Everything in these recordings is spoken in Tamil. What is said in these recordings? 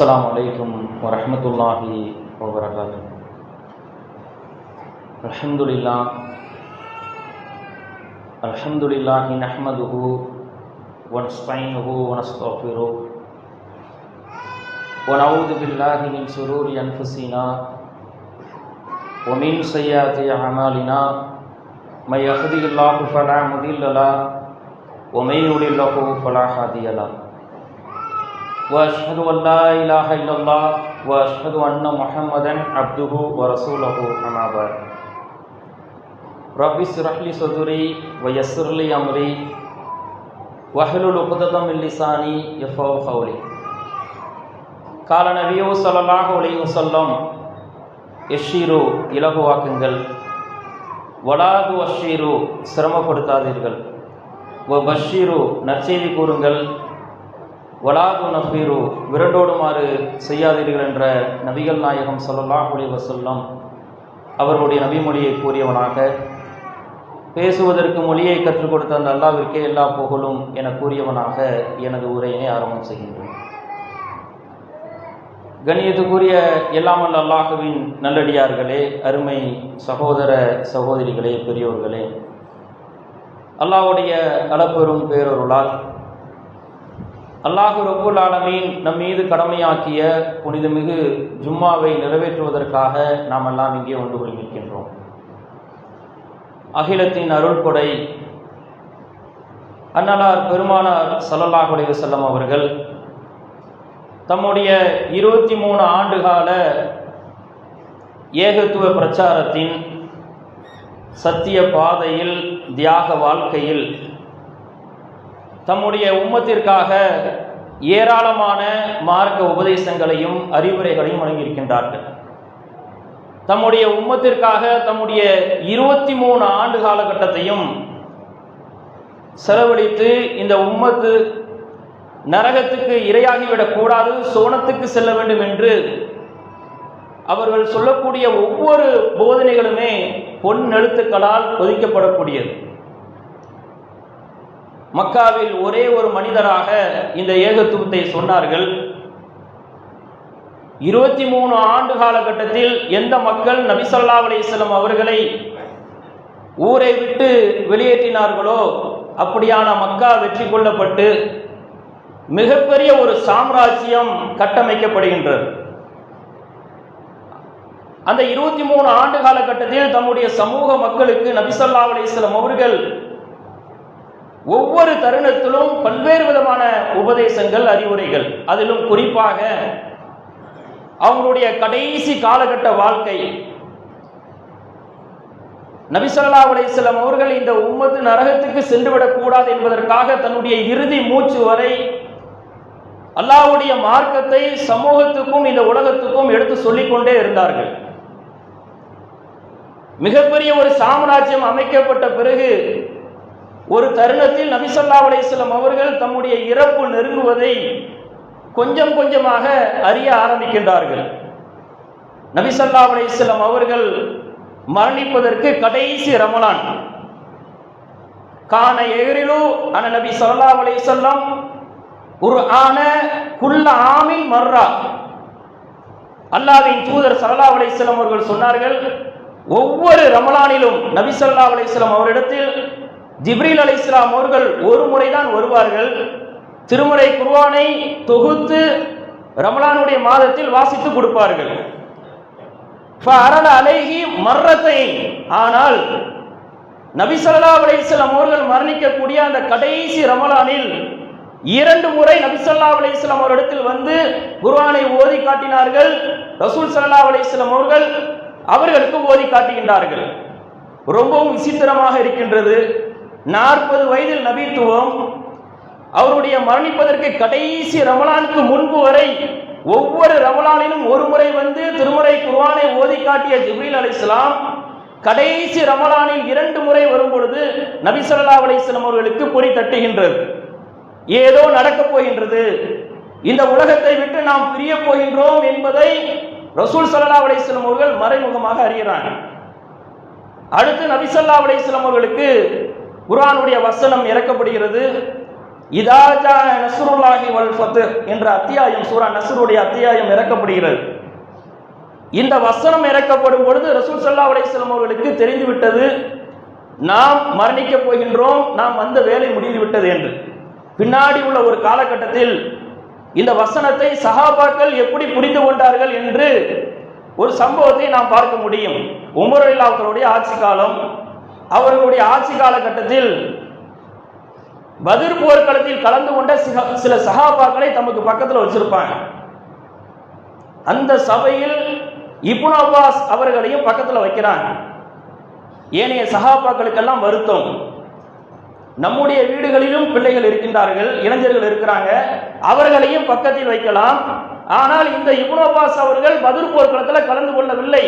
அஸ்ஸலாமு அலைக்கும் வரஹ்மத்துல்லாஹி வபரகாத்துஹு. அல்ஹம்துலில்லாஹி நஹ்மதுஹு வ நஸ்தஈனுஹு வ நஸ்தக்ஃபிருஹு வ நஊது பில்லாஹி மின் ஷுரூரி அன்ஃபுஸினா வ மின் ஸய்யிஆத்தி அமாலினா மை யஹ்திஹில்லாஹு ஃபலா முதில்ல லஹு வ மை யுضلில்ஹு ஃபலா ஹாதிய லஹு. وأشهد أن لا إله إلا الله وأشهد أن محمدا عبده ورسوله أما بعد رب اشرح لي صدري ويسر لي أمري واحلل عقدة من لساني يفقهوا قولي. قال النبي صلى الله عليه وسلم يشيروا இலகுவாக்குங்கள், வலாது வஷீரு சிரமப்படுத்தாதீர்கள், வபஷீரு நற்செய்தி கூறுங்கள், வலாது நஃபீரு விரண்டோடுமாறு செய்யாதீர்கள் என்ற நபிகள் நாயகம் ஸல்லல்லாஹு அலைஹி வஸல்லம் அவர்களுடைய நபிமொழியை கூறியவனாக, பேசுவதற்கு மொழியை கற்றுக் கொடுத்த அந்த அல்லாஹ்விற்கே எல்லா புகழும் என கூறியவனாக எனது உரையினை ஆரம்பம் செய்கின்றேன். கண்ணியத்துக்குரிய எல்லாம் வல்ல அல்லாஹ்வின் நல்லடியார்களே, அருமை சகோதர சகோதரிகளே, பெரியோர்களே, அல்லாஹ்வுடைய அளப்பெரும் பேரருளால் அல்லாஹு ரப்புல் ஆலமீன் நம் மீது கடமையாக்கிய புனிதமிகு ஜும்மாவை நிறைவேற்றுவதற்காக நாம் எல்லாம் இங்கே ஒன்று கூடி நிற்கின்றோம். அகிலத்தின் அருள் கொடை அன்னலார் பெருமானார் ஸல்லல்லாஹு அலைஹி வஸல்லம் அவர்கள் தம்முடைய 23 ஆண்டுகால ஏகத்துவ பிரச்சாரத்தின் சத்திய பாதையில், தியாக வாழ்க்கையில் தம்முடைய உம்மத்திற்காக ஏராளமான மார்க்க உபதேசங்களையும் அறிவுரைகளையும் வழங்கியிருக்கின்றார்கள். தம்முடைய உம்மத்திற்காக தம்முடைய 23 ஆண்டு காலகட்டத்தையும் செலவழித்து இந்த உம்மத்து நரகத்துக்கு இரையாகிவிடக் கூடாது, சோனத்துக்கு செல்ல வேண்டும் என்று அவர்கள் சொல்லக்கூடிய ஒவ்வொரு போதனைகளுமே பொன் எழுத்துக்களால் பொதிக்கப்படக்கூடியது. மக்காவில் ஒரே ஒரு மனிதராக இந்த ஏகத்துவத்தை சொன்னார்கள். 23 ஆண்டு காலகட்டத்தில் எந்த மக்கள் நபி ஸல்லல்லாஹு அலைஹி வஸல்லம் அவர்களை ஊரை விட்டு வெளியேற்றினார்களோ அப்படியான மக்கா வெற்றி கொள்ளப்பட்டு மிகப்பெரிய ஒரு சாம்ராஜ்யம் கட்டமைக்கப்படுகின்றது. அந்த 23 ஆண்டு காலகட்டத்தில் தம்முடைய சமூக மக்களுக்கு நபி ஸல்லல்லாஹு அலைஹி வஸல்லம் அவர்கள் ஒவ்வொரு தருணத்திலும் பல்வேறு விதமான உபதேசங்கள், அறிவுரைகள், அதிலும் குறிப்பாக அவங்களுடைய கடைசி காலகட்ட வாழ்க்கை, நபி ஸல்லல்லாஹு அலைஹி வஸல்லம் அவர்கள் இந்த உம்மத்து நரகத்துக்கு சென்றுவிடக் கூடாது என்பதற்காக தன்னுடைய இறுதி மூச்சு வரை அல்லாஹ்வுடைய மார்க்கத்தை சமூகத்துக்கும் இந்த உலகத்துக்கும் எடுத்து சொல்லிக் கொண்டே இருந்தார்கள். மிகப்பெரிய ஒரு சாம்ராஜ்யம் அமைக்கப்பட்ட பிறகு ஒரு தருணத்தில் நபி ஸல்லல்லாஹு அலைஹி வஸல்லம் அவர்கள் தம்முடைய இறப்பு நெருங்குவதை கொஞ்சம் கொஞ்சமாக அறிய ஆரம்பிக்கின்றார்கள். நபி ஸல்லல்லாஹு அலைஹி வஸல்லம் அவர்கள் மரணிப்பதற்கு கடைசி ரமலான் கான எஹ்ரிலு அன நபி ஸல்லல்லாஹு அலைஹி வஸல்லம் குர்ஆன குல்ல ஆமின் மர்ரா. அல்லாஹ்வின் தூதர் ஸல்லல்லாஹு அலைஹி வஸல்லம் அவர்கள் சொன்னார்கள், ஒவ்வொரு ரமலானிலும் நபி ஸல்லல்லாஹு அலைஹி வஸல்லம் அவரிடத்தில் ஜிப்ரீல் அலைஹிஸ்ஸலாம் அவர்கள் ஒரு முறைதான் வருவார்கள். திருமுறை குர்ஆனை தொகுத்து ரமலானுடைய மாதத்தில் வாசித்து கொடுப்பார்கள். ஃபஅரல அலைஹி மர்ரத்தைன். ஆனால் நபி ஸல்லல்லாஹு அலைஹி வஸல்லம் அவர்கள் மரணிக்கக்கூடிய அந்த கடைசி ரமலானில் 2 முறை நபி ஸல்லல்லாஹு அலைஹி வஸல்லம் அவரிடத்தில் வந்து குர்ஆனை ஓதி காட்டினார்கள். ரசூல் ஸல்லல்லாஹு அலைஹி வஸல்லம் அவர்கள் அவர்களுக்கு ஓதி காட்டுகின்றார்கள். ரொம்பவும் விசித்திரமாக இருக்கின்றது. 40 வயதில் நபித்துவம், அவருடைய மரணிப்பதற்கு கடைசி ரமலானுக்கு முன்பு வரை ஒவ்வொரு ரமலானிலும் ஒரு முறை வந்து திருமுறை குர்ஆனை ஓதி காட்டிய ஜிப்ரீல் அலைஹிஸ்ஸலாம் கடைசி ரமலானில் 2 முறை வரும் பொழுது நபி ஸல்லல்லாஹு அலைஹி வஸல்லம் அவர்களுக்கு பொறி தட்டுகின்றது. ஏதோ நடக்கப் போகின்றது, இந்த உலகத்தை விட்டு நாம் பிரிய போகின்றோம் என்பதை ரசூல் ஸல்லல்லாஹு அலைஹி வஸல்லம் அவர்கள் மறைமுகமாக அறிகிறார்கள். அடுத்து நபி ஸல்லல்லாஹு அலைஹி வஸல்லம் அவர்களுக்கு குர்ஆனுடைய வசனம் இறக்கப்படுகிறது. இதா ஜா நஸ்ருல்லாஹி வல் ஃபத்ஹ் என்ற அத்தியாயம் சூரா நஸ்ருடைய அத்தியாயம் இறக்கப்படுகிறது. இந்த வசனம் இறக்கப்படும் பொழுது ரசூல் ஸல்லல்லாஹு அலைஹி வஸல்லம் அவர்களுக்கு தெரிந்துவிட்டது, நாம் மரணிக்க போகின்றோம், நாம் வந்த வேலை முடிந்து விட்டது என்று. பின்னாடி உள்ள ஒரு காலகட்டத்தில் இந்த வசனத்தை சஹாபாக்கள் எப்படி புரிந்து கொண்டார்கள் என்று ஒரு சம்பவத்தை நாம் பார்க்க முடியும். உமர் ரலியல்லாஹு அவர்களுடைய ஆட்சி காலம், அவர்களுடைய ஆட்சி காலகட்டத்தில் பத்ர் போர்க்களத்தில் கலந்து கொண்ட சில சஹாபாக்களை தமக்கு பக்கத்தில் வச்சிருப்பாங்க. அந்த சபையில் இப்னு அப்பாஸ் அவர்களையும் பக்கத்தில் வைக்கிறாங்க. ஏனைய சஹாபாக்களுக்கெல்லாம் வருத்தம், நம்முடைய வீடுகளிலும் பிள்ளைகள் இருக்கின்றார்கள், இளைஞர்கள் இருக்கிறாங்க, அவர்களையும் பக்கத்தில் வைக்கலாம். ஆனால் இந்த இப்னு அப்பாஸ் அவர்கள் பத்ர் போர்க்களத்தில் கலந்து கொள்ளவில்லை,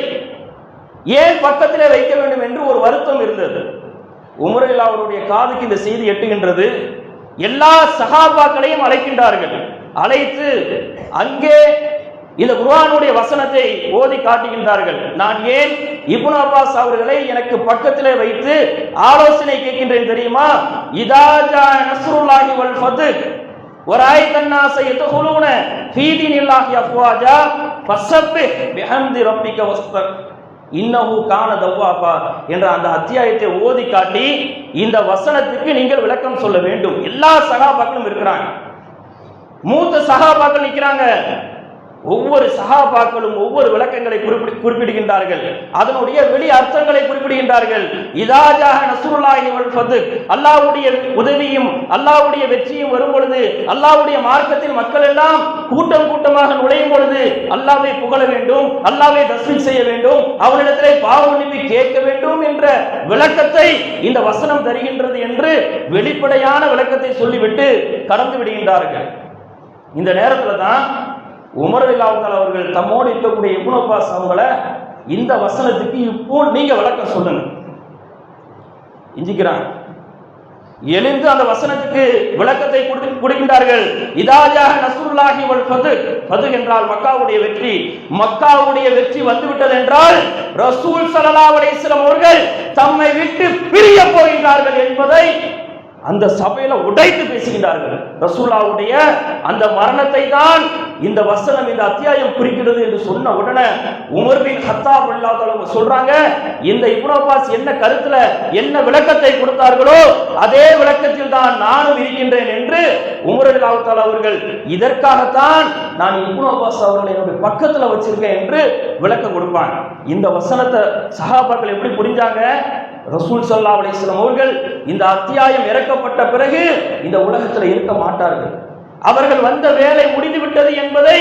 ஏன் பக்கத்திலே வைக்க வேண்டும் என்று ஒரு வருத்தம் இருந்தது. உமர் ரலியல்லாஹு அவருடைய காதுக்கு இந்த செய்தி எட்டுகின்றது. எல்லா சஹாபாக்களையும் அழைக்கின்றார்கள். அழைத்து அங்கே இந்த குர்ஆனுடைய வசனத்தை ஓதி காட்டுகின்றார்கள். நான் ஏன் இப்னு அப்பாஸ் அவர்களை எனக்கு பக்கத்திலே வைத்து ஆலோசனை கேட்கின்றேன் தெரியுமா? இதா ஜா நஸ்ருல்லாஹி வல் ஃபத்ஹ் வராய்தன் நாஸ யதுகுலூன ஃபீ தீனில்லாஹி அஃப்வாஜா ஃபஸப்பிஹ் பிஹம்தி ரப்பிக வஸ்தக் இன்னஹு கான தவ்வாபா என்ற அந்த அத்தியாயத்தை ஓதி காட்டி இந்த வசனத்துக்கு நீங்கள் விளக்கம் சொல்ல வேண்டும். எல்லா சஹாபாக்களும் இருக்கிறாங்க, மூத்த சஹாபாக்கள் நிற்கிறாங்க. ஒவ்வொரு சஹாபாக்களும் ஒவ்வொரு விளக்கங்களை குறிப்பிடுகின்றார்கள், அதனுடைய வெளி அர்த்தங்களை குறிப்பிடுகின்றார்கள். இதா ஜா நஸ்ருல்லாஹி வல் ஃபத்ஹ், அல்லாஹ்வுடைய உதவியும் அல்லாஹ்வுடைய வெற்றியும் வரும் பொழுது, அல்லாஹ்வுடைய மார்க்கத்தில் மக்கள் எல்லாம் கூட்டம் கூட்டமாக நுழையும் பொழுது அல்லாஹ்வை புகழ வேண்டும், அல்லாஹ்வை தஸ்பீஹ் செய்ய வேண்டும், அவனிடத்திலே பாவ மன்னிப்பு கேட்க வேண்டும் என்ற விளக்கத்தை இந்த வசனம் தருகின்றது என்று வெளிப்படையான விளக்கத்தை சொல்லிவிட்டு கடந்து விடுகின்றார்கள். இந்த நேரத்தில் தான் உமர் ரலியல்லாஹு அவர்கள் தம்மோடு இருக்கக்கூடிய இப்னு அப்பாஸ் அவங்கள இந்த வசனத்துக்கு இப்போ நீங்க விளக்கம் சொல்லுங்க இஞ்சிக்கிறாங்க. எழுந்து அந்த வசனத்துக்கு விளக்கத்தை கொடுக்கின்றார்கள். இதா ஜா நஸ்ருல்லாஹி வல் ஃபத்ஹ், ஃபத்ஹ் என்றால் மக்காவுடைய வெற்றி. மக்காவுடைய வெற்றி வந்துவிட்டது என்றால் ரசூல் ஸல்லல்லாஹு அலைஹி வஸல்லம் அவர்கள் தம்மை விட்டு பிரிய போகின்றார்கள் என்பதை அந்த சபையில உடைத்து பேசுகின்றார்கள். ரசூலுல்லாஹ்வுடைய அந்த மரணத்தை தான் இந்த வசனம், இந்த அத்தியாயம் குறிக்கிறது என்று சொன்ன உடனே உமர் பின் கத்தாப் ரலியல்லாஹு அன்ஹு சொல்றாங்க, இந்த இப்னு அப்பாஸ் என்ன கருத்துல என்ன விளக்கத்தை கொடுத்தார்களோ அதே விளக்கத்தில் தான் நானும் இருக்கின்றேன் என்று உமர் ரலியல்லாஹு தஆலா அவர்கள், இதற்காகத்தான் நான் இப்னு அப்பாஸ் அவர்களை என்னுடைய பக்கத்துல வச்சிருக்கேன் என்று விளக்கம் கொடுப்பாங்க. இந்த வசனத்தை சஹாபாக்கள் எப்படி புரிஞ்சாங்க? ரசூல் ஸல்லல்லாஹு அலைஹி வஸல்லம் அவர்கள் இந்த அத்தியாயம் இறக்கப்பட்ட பிறகு இந்த உலகத்தில் இருக்க மாட்டார்கள், அவர்கள் வந்த வேலை முடிந்து விட்டது என்பதை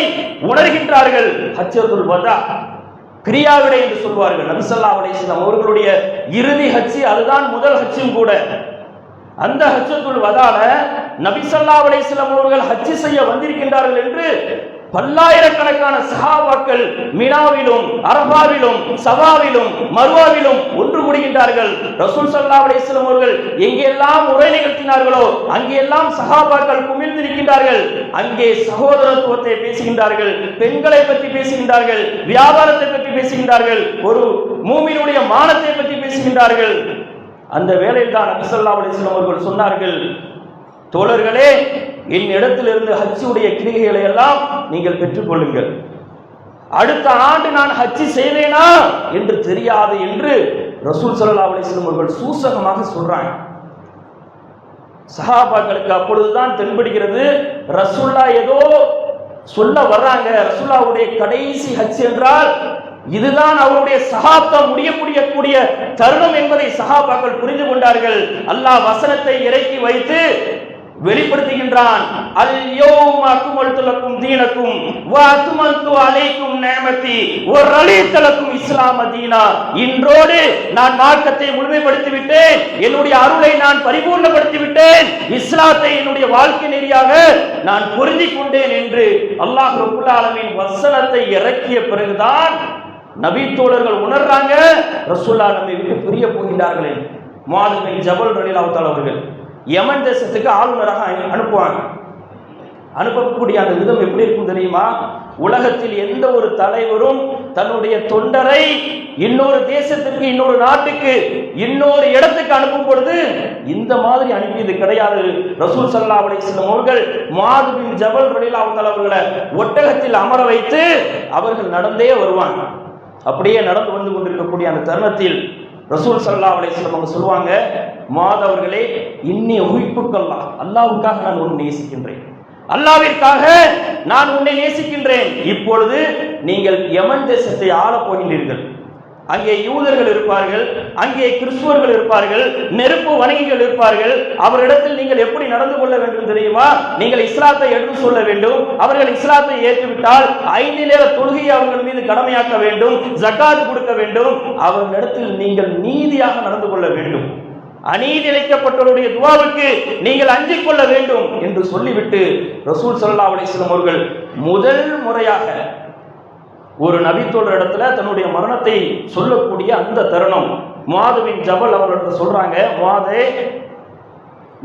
உணர்கின்றார்கள். ஹஜ்ஜத்துல் வதா, கிரியாவிடை என்று சொல்வார்கள். நபி ஸல்லல்லாஹு அலைஹி வஸல்லம் அவர்களுடைய இறுதி ஹஜ், அதுதான் முதல் ஹஜ்ஜும் கூட. அந்த ஹஜ்ஜத்துல் வதால நபி ஸல்லல்லாஹு அலைஹி வஸல்லம் அவர்கள் ஹஜ் செய்ய வந்திருக்கின்றார்கள் என்று பல்லாயிரக்கணக்கான சஹாபாக்கள் மினாவிலும் அரபாவிலும் சவாவிலும் மர்வாவிலும் ஒன்று கூடுகின்றார்கள். ரசூல் ஸல்லல்லாஹு அலைஹி வஸல்லம் அவர்கள் எங்கெல்லாம் உரை நிகழ்த்தினார்களோ அங்கெல்லாம் சஹாபாக்கள் குமிழ்ந்திருக்கின்றார்கள். அங்கே சகோதரத்துவத்தை பேசுகின்றார்கள், பெண்களை பற்றி பேசுகின்றார்கள், வியாபாரத்தை பற்றி பேசுகின்றார்கள், ஒரு மூமினுடைய மானத்தை பற்றி பேசுகின்றார்கள். அந்த வேளையில் தான் நபி ஸல்லல்லாஹு அலைஹி வஸல்லம் அவர்கள் சொன்னார்கள், தோழர்களே, என் இடத்திலிருந்து ஹஜ்ஜுடைய கிரிகைகளை எல்லாம் நீங்கள் பெற்றுக்கொள்ளுங்கள். அடுத்த ஆண்டு நான் ஹஜ் செய்வேனா என்று தெரியாது என்று ரசூல் ஸல்லல்லாஹு அலைஹி வஸல்லம் அவர்கள் சூசகமாக சொல்றாங்க. சஹாபாக்களுக்கு அப்பொழுதுதான் தென்படுகிறது, ரசூல்லா ஏதோ சொல்ல வர்றாங்க. ரசூலுல்லாஹ்வுடைய கடைசி ஹஜ் என்றால் இதுதான் அவருடைய சஹாப்தம் முடியக்கூடிய தருணம் என்பதை சஹாபாக்கள் புரிந்து கொண்டார்கள். அல்லாஹ் வசனத்தை இறக்கி வைத்து வெளிப்படுத்துகின்றான். அல் யௌம அக்மல்து லக்கும் தீனக்கும் வ அத்மன்து அலைக்கும் நிஅமதி வ ரலீது லக்கும் இஸ்லாம தீனா. இன்றோடு நான் மார்க்கத்தை முழுமைப்படுத்தி விட்டேன், என்னுடைய அருளை நான் பரிபூர்ணப்படுத்தி விட்டேன், இஸ்லாத்தை என்னுடைய வாழ்க்கை நெறியாக நான் பொருந்திக் கொண்டேன் என்று அல்லாஹ் ரப்பல் ஆலமீன் வசனத்தை இறக்கிய பிறகுதான் நபி தோழர்கள் உணர்றாங்க, ரசூலுல்லாஹ் நம்மை விட்டு பிரிய போகின்றார்கள். முஆத் பின் ஜபல் ரலியல்லாஹு தஆலா அவர்கள் யமன் தேசத்துக்கு ஆளுநராக அனுப்புவாங்க. அனுப்பக்கூடிய அந்த விதம் எப்படி இருக்கும் தெரியுமா? உலகத்தில் எந்த ஒரு தலைவரும் தன்னுடைய தொண்டரை இன்னொரு தேசத்துக்கு, இன்னொரு நாட்டுக்கு, இன்னொரு இடத்துக்கு அனுப்பும் பொழுது இந்த மாதிரி அனுப்பியது கிடையாது. ரசூல் ஸல்லல்லாஹு அலைஹி வஸல்லம் அவர்கள் முஆத் பின் ஜபல் ரலியல்லாஹு தஆலா அவர்களை ஒட்டகத்தில் அமர வைத்து அவர்கள் நடந்தே வருவாங்க. அப்படியே நடந்து வந்து கொண்டிருக்கக்கூடிய அந்த தருணத்தில் ரசூல் ஸல்லல்லாஹு அலைஹி வஸல்லம் அவங்க சொல்லுவாங்க, முஆத் அவர்களே, இன்னி உஹிப்புக்கல்லாஹ், அல்லாஹ்வுக்காக நான் உன்னை நேசிக்கின்றேன், அல்லாஹ்விற்காக நான் உன்னை நேசிக்கின்றேன். இப்பொழுது நீங்கள் யமன் தேசத்தை ஆளப் போகின்றீர்கள். அங்கே யூதர்கள் இருப்பார்கள், அங்கே கிறிஸ்துவர்கள் இருப்பார்கள், நெருப்பு வணங்கிகள் இருப்பார்கள். அவரிடத்தில் நீங்கள் எப்படி நடந்து கொள்ள வேண்டும் தெரியுமா? நீங்கள் இஸ்லாத்தை எடுத்து சொல்ல வேண்டும். அவர்கள் இஸ்லாத்தை ஏற்றுவிட்டால் 5 நேர தொழுகையை அவர்கள் மீது கடமையாக்க வேண்டும், ஜகாத் கொடுக்க வேண்டும். அவர்களிடத்தில் நீங்கள் நீதியாக நடந்து கொள்ள வேண்டும், அநீதி இழைக்கப்பட்டவருடைய துவாவுக்கு நீங்கள் அஞ்சிக் கொள்ள வேண்டும் என்று சொல்லிவிட்டு ரசூல் ஸல்லல்லாஹு அலைஹி வஸல்லம் அவர்கள் முதல் முறையாக ஒரு நபித்தோழர் இடத்துல தன்னுடைய மரணத்தை சொல்லக்கூடிய அந்த தருணம், முஆத் பின் ஜபல் அவர்களிடத்தில் சொல்றாங்க, முஆதே,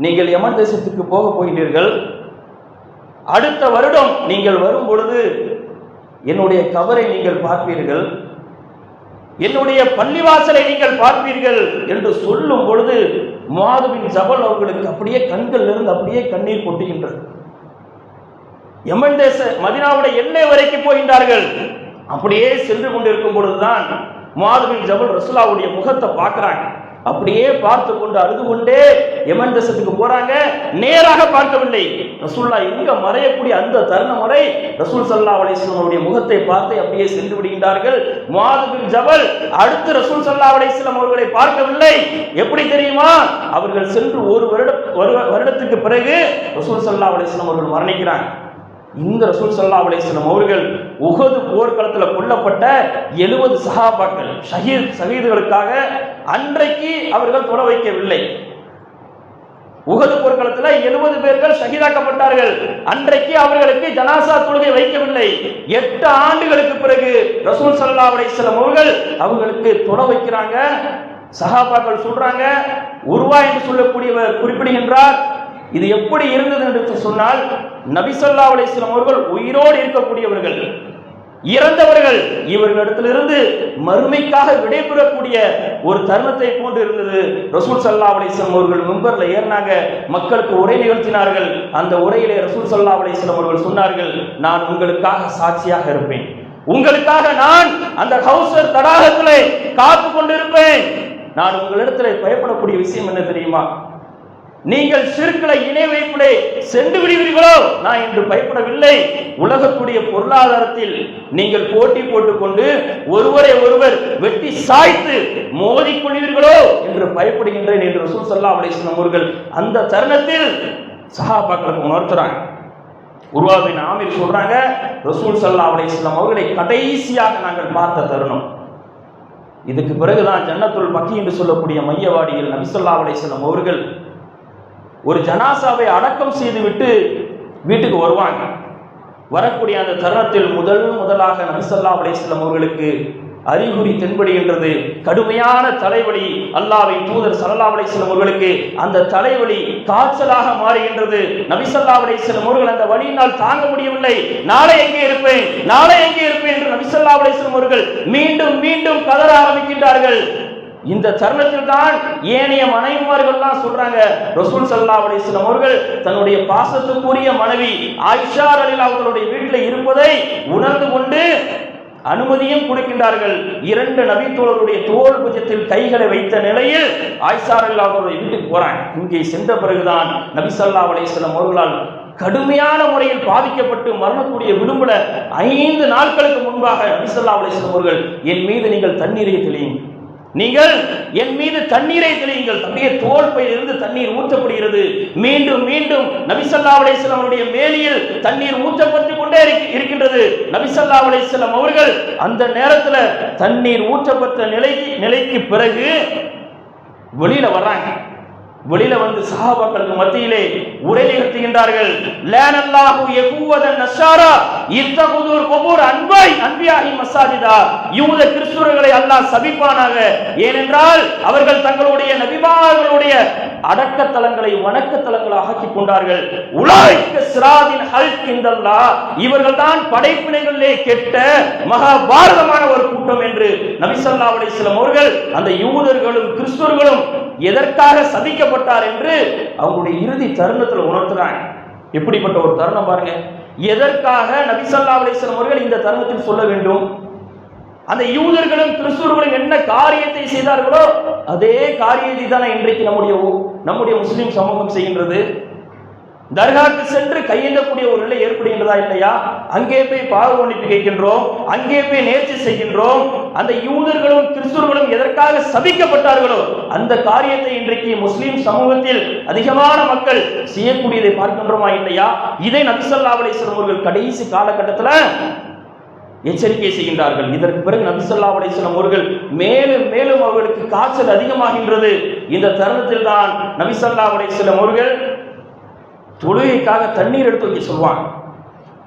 நீங்கள் யமன் தேசத்துக்கு போக போகிறீர்கள். அடுத்த வருடம் நீங்கள் வரும் பொழுது என்னுடைய கபரை நீங்கள் பார்ப்பீர்கள், என்னுடைய பள்ளிவாசலை நீங்கள் பார்ப்பீர்கள் என்று சொல்லும் பொழுது முஆத் பின் ஜபல் அவர்களுக்கு அப்படியே கண்கள் இருந்து அப்படியே கண்ணீர் கொட்டுகின்றது. யமன் தேச மதீனாவுடைய எல்லை வரைக்கும் போகின்றார்கள். அப்படியே சென்று கொண்டிருக்கும் பொழுதுதான் முஆத் பின் ஜபல் ரசூலுல்லாஹ்வுடைய முகத்தை பார்க்கிறாங்க. அப்படியே பார்த்து கொண்டு அழுது கொண்டே யமன் தேசத்துக்கு போறாங்க. நேராக பார்க்கவில்லை, ரசூலுல்லாஹ் எங்க மறையக்கூடிய அந்த தருணம் வரை ரசூல் ஸல்லல்லாஹு அலைஹி வஸல்லம் அவருடைய முகத்தை பார்த்து அப்படியே சென்று விடுகின்றார்கள். முஆத் பின் ஜபல் அடுத்து ரசூல் ஸல்லல்லாஹு அலைஹி வஸல்லம் அவர்களை பார்க்கவில்லை. எப்படி தெரியுமா? அவர்கள் சென்று ஒரு வருடத்துக்கு பிறகு ரசூல் ஸல்லல்லாஹு அலைஹி வஸல்லம் அவர்கள் மரணிக்கிறாங்க. இந்த ரசூல் ஸல்லல்லாஹு அலைஹி வஸல்லம் அவர்கள் உஹது போர்க்களத்தில் கொல்லப்பட்ட 70 சஹாபாக்கள் ஷஹீதுகளுக்காக அன்றைக்கு அவர்கள் தொட வைக்கவில்லை. உஹது போர்க்களத்தில் 70 பேர்கள் ஷஹீதாக்கப்பட்டார்கள். அன்றைக்கு அவர்களுக்கு ஜனாசா தொழுகை வைக்கவில்லை. 8 ஆண்டுகளுக்கு பிறகு ரசூல் ஸல்லல்லாஹு அலைஹி வஸல்லம் அவர்கள் அவங்களுக்கு தொட வைக்கிறாங்க. சஹாபாக்கள் சொல்றாங்க, உருவா என்று சொல்லக்கூடியவர் குறிப்பிடுகின்றார், இது எப்படி இருந்தது என்று சொன்னால், நபி ஸல்லல்லாஹு அலைஹி வஸல்லம் அவர்கள் உயிரோடு இருக்கக்கூடியவர்கள், இறந்தவர்கள், இவர்களிடத்திலிருந்து மறுமைக்காக விடைபெறக்கூடிய ஒரு தருணத்தை போன்று இருந்தது. ரசூல் ஸல்லல்லாஹு அலைஹி வஸல்லம் அவர்கள் மிம்பர்ல ஏறினாங்க, மக்களுக்கு உரை நிகழ்த்தினார்கள். அந்த உரையிலே ரசூல் ஸல்லல்லாஹு அலைஹி வஸல்லம் அவர்கள் சொன்னார்கள், நான் உங்களுக்காக சாட்சியாக இருப்பேன், உங்களுக்காக நான் அந்த கௌசர் தடாகத்திலே காத்து கொண்டிருப்பேன். நான் உங்களிடத்தில் பயப்படக்கூடிய விஷயம் என்ன தெரியுமா? நீங்கள் ஷிர்க்களை இணை வைப்பிலே சென்று விடுவீர்களோ? நான் இன்று பயப்படவில்லை. உலகத்துடைய பொருளாதாரத்தில் நீங்கள் போட்டி போட்டுக்கொண்டு ஒருவரை ஒருவர் வெட்டி சாய்த்து மோதிக்கொள்வீர்களோ என்று பயப்படுகின்றேன் என்று ரசூல் ஸல்லல்லாஹு அலைஹி வஸல்லம் அவர்கள் அந்த தருணத்தில் சஹாபாக்களுக்கு உணர்த்துறாங்க. உர்வா பின் ஆமிர் சொல்றாங்க, ரசூல் ஸல்லல்லாஹு அலைஹி வஸல்லம் அவர்களை கடைசியாக நாங்கள் பார்த்த தருணம். இதுக்கு பிறகுதான் ஜன்னத்துல் பக்கி என்று சொல்லக்கூடிய மையவாடியில் நபி ஸல்லல்லாஹு அலைஹி வஸல்லம் அவர்கள் ஒரு ஜனாசாவை அடக்கம் செய்துவிட்டு வீட்டுக்கு வருவாங்க. வரக்கூடிய அந்த தருணத்தில் முதலாக நபி ஸல்லல்லாஹு அலைஹி வஸல்லம் அவர்களுக்கு அறிகுறி தென்படுகின்றது. கடுமையான தலைவலி. அல்லாஹ்வின் தூதர் ஸல்லல்லாஹு அலைஹி வஸல்லம் அவர்களுக்கு அந்த தலைவலி காய்ச்சலாக மாறுகின்றது. நபி ஸல்லல்லாஹு அலைஹி வஸல்லம் அவர்கள் அந்த வலியினால் தாங்க முடியவில்லை. நாளை எங்கே இருப்பேன், நாளை எங்கே இருப்பேன் என்று நபி ஸல்லல்லாஹு அலைஹி வஸல்லம் அவர்கள் மீண்டும் மீண்டும் கதற ஆரம்பிக்கின்றார்கள். இந்த தருணத்தில் தான் ஏனைய மனைவிமார்கள்லாம் சொல்றாங்க, ரசூல் ஸல்லல்லாஹு அலைஹி வஸல்லம் அவர்கள் தன்னுடைய பாசத்துக்குரிய மனைவி ஆயிஷா ரலியல்லாஹு அவர்களுடைய வீட்டில் இருப்பதை உணர்ந்து கொண்டு அனுமதியும் கொடுக்கின்றார்கள். 2 நபி தோழருடைய தோள் புஜத்தில் கைகளை வைத்த நிலையில் ஆயிஷா ரலியல்லாஹு அவர்களுடைய வீட்டுக்கு போறாங்க. இங்கே சென்ற பிறகுதான் நபி ஸல்லல்லாஹு அலைஹி வஸல்லம் அவர்களால் கடுமையான முறையில் பாதிக்கப்பட்டு மரணக்கூடிய விளிம்புல 5 நாட்களுக்கு முன்பாக நபி ஸல்லல்லாஹு அலைஹி வஸல்லம் அவர்கள், என் மீது நீங்கள் தண்ணீரை தெளியுங்கள், நீங்கள் என் மீது தண்ணீரை தெளியுங்கள். அப்படியே தோல் பையிலிருந்து தண்ணீர் ஊற்றப்படுகிறது. மீண்டும் மீண்டும் நபி ஸல்லல்லாஹு அலைஹி வஸல்லம் அவருடைய மேனியில் தண்ணீர் ஊற்றப்பட்டு கொண்டே இருக்கின்றது. நபி ஸல்லல்லாஹு அலைஹி வஸல்லம் அவர்கள் அந்த நேரத்தில் தண்ணீர் ஊற்றப்பட்ட நிலைக்கு பிறகு வெளியில வர்றாங்க. வெளியில வந்து சஹாபாக்களுக்கு மத்தியிலே உரை நிகழ்த்துகின்றார்கள். லானல்லாஹு யகூவதன் நஸாரா இத்தகுதுர் குபூர் அன்பியாஹி மஸாஜிதா. யூத கிறிஸ்தவர்களை அல்லாஹ் சபிப்பானாக. ஏனென்றால் அவர்கள் தங்களுடைய நபிமார்களுடைய அடக்கத்தலங்களை வணக்கத்தலங்களாக ஆக்கிக் கொண்டார்கள். உலாய்க சிராதின் ஹல்க் இந்தல்லாஹ், இவர்கள் தான் படைப்பினைகளிலே கெட்ட மகாபாரதமான ஒரு கூட்டம் என்று நபி ஸல்லல்லாஹு அலைஹி வஸல்லம் அவர்கள் அந்த யூதர்களும் கிறிஸ்தவர்களும் எதற்காக சபிக்கப்பட்டார் என்று அவங்களுடைய இறுதி தருணத்தில் உணர்த்துறாங்க. எப்படிப்பட்ட ஒரு தருணம் பாருங்க. எதற்காக நபி ஸல்லல்லாஹு அலைஹி வஸல்லம் அவர்கள் இந்த தருணத்தில் சொல்ல வேண்டும்? அந்த யூதர்களும் கிறிஸ்தவர்களும் என்ன காரியத்தை செய்தார்களோ அதே காரியத்தை தானே இன்றைக்கு நம்முடைய முஸ்லிம் சமூகம் செய்கின்றது. தர்காக்கு சென்று கையெழுந்தக்கூடிய ஒரு நிலை ஏற்படுகின்றதா இல்லையா? அங்கே போய் பாவ மன்னிப்பு கேட்கின்றோம், அங்கே போய் நேர்ச்சி செய்கின்றோம். அந்த யூதர்களும் கிறிஸ்தவர்களும் எதற்காக சபிக்கப்பட்டார்களோ அந்த காரியத்தை இன்றைக்கு முஸ்லிம் சமூகத்தில் அதிகமான மக்கள் செய்யக்கூடியதை பார்க்கின்றோமா இல்லையா? இதை நபி ஸல்லல்லாஹு அலைஹி வஸல்லம் அவர்கள் கடைசி காலகட்டத்தில் எச்சரிக்கை செய்கின்றார்கள். இதற்கு பிறகு நபி ஸல்லல்லாஹு அலைஹி வஸல்லம் அவர்கள் மேலும் மேலும் அவர்களுக்கு காய்ச்சல் அதிகமாகின்றது. இந்த தருணத்தில் தான் நபி ஸல்லல்லாஹு அலைஹி வஸல்லம் அவர்கள் தொழுகைக்காக தண்ணீர் எடுத்து வைக்க சொல்வாங்க.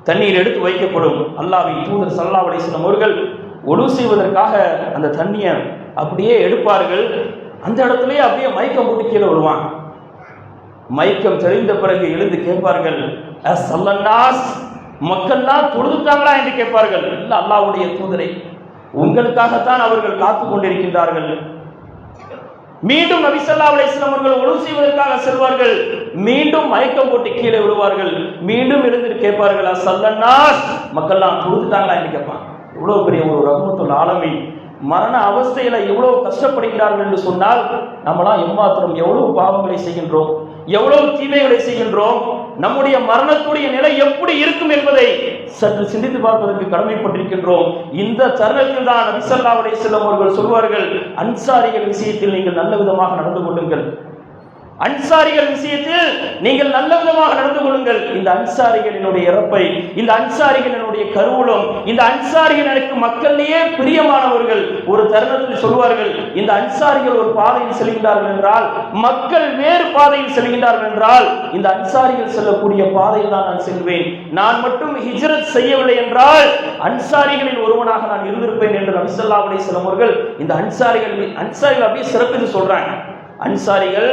தண்ணீர் எடுத்து வைக்கப்படும். அல்லாஹ்வின் தூதர் ஸல்லல்லாஹு அலைஹி வஸல்லம் அவர்கள் ஒழு செய்வதற்காக அந்த தண்ணியை அப்படியே எடுப்பார்கள். அந்த இடத்துலயே அப்படியே மயக்கம் போட்டு கீழே விடுவாங்க. மயக்கம் தெளிந்த பிறகு எழுந்து கேட்பார்கள், அஸ்ஸல்லன்னாஸ், மக்கள்லாம் தொழுதுட்டாங்களா என்று கேட்பார்கள். இல்ல அல்லாஹ்வுடைய தூதரை, உங்களுக்காகத்தான் அவர்கள் காத்து கொண்டிருக்கின்றார்கள். மீண்டும் நபி ஸல்லல்லாஹு அலைஹி வஸல்லம் அவர்கள் ஒழு செய்வதற்காக செல்வார்கள். மீண்டும் மயக்கம் போட்டு கீழே விடுவார்கள். மீண்டும் எழுந்து கேட்பார்கள், அஸ்ஸல்லன்னாஸ், மக்கள்லாம் தொழுதுட்டாங்களா என்று கேட்பாங்க. இவ்வளவு பெரிய ஒரு ரஹ்மத்துல் ஆலமீன் மரண அவஸ்தையில எவ்வளவு கஷ்டப்படுகிறார்கள் என்று சொன்னால், நம்மளாம் எம்மாத்திரம் எவ்வளவு பாவங்களை செய்கின்றோம், எவ்வளவு தீமைகளை செய்கின்றோம், நம்முடைய மரணத்துடைய நிலை எப்படி இருக்கும் என்பதை சற்று சிந்தித்து பார்ப்பதற்கு கடமைப்பட்டிருக்கின்றோம். இந்த தருணத்தில் தான் நபி ஸல்லல்லாஹு அலைஹி வஸல்லம் அவர்கள் சொல்வார்கள், அன்சாரிகள் விஷயத்தில் நீங்கள் நல்ல விதமாக நடந்து கொள்ளுங்கள். அன்சாரிகள் விஷயத்தில் நீங்கள் நல்ல விதமாக நடந்து கொள்ளுங்கள். இந்த அன்சாரிகளினுடைய இறப்பை, இந்த அன்சாரிகளினுடைய கருவூலம், இந்த அன்சாரிகள் எனக்கு மக்களிலேயே பிரியமானவர்கள். ஒரு தருணத்தில் சொல்வார்கள், இந்த அன்சாரிகள் ஒரு பாதையில் செல்கின்றார்கள் என்றால், மக்கள் வேறு பாதையில் செல்கின்றார்கள் என்றால், இந்த அன்சாரிகள் செல்லக்கூடிய பாதையில் தான் நான் செல்வேன். நான் மட்டும் ஹிஜ்ரத் செய்யவில்லை என்றால் அன்சாரிகளில் ஒருவனாக நான் இருந்திருப்பேன் என்று நபி ஸல்லல்லாஹு அலைஹி வஸல்லம் அவர்கள் இந்த அன்சாரிகள் அப்படியே சிறப்பித்து சொல்றாங்க. அன்சாரிகள்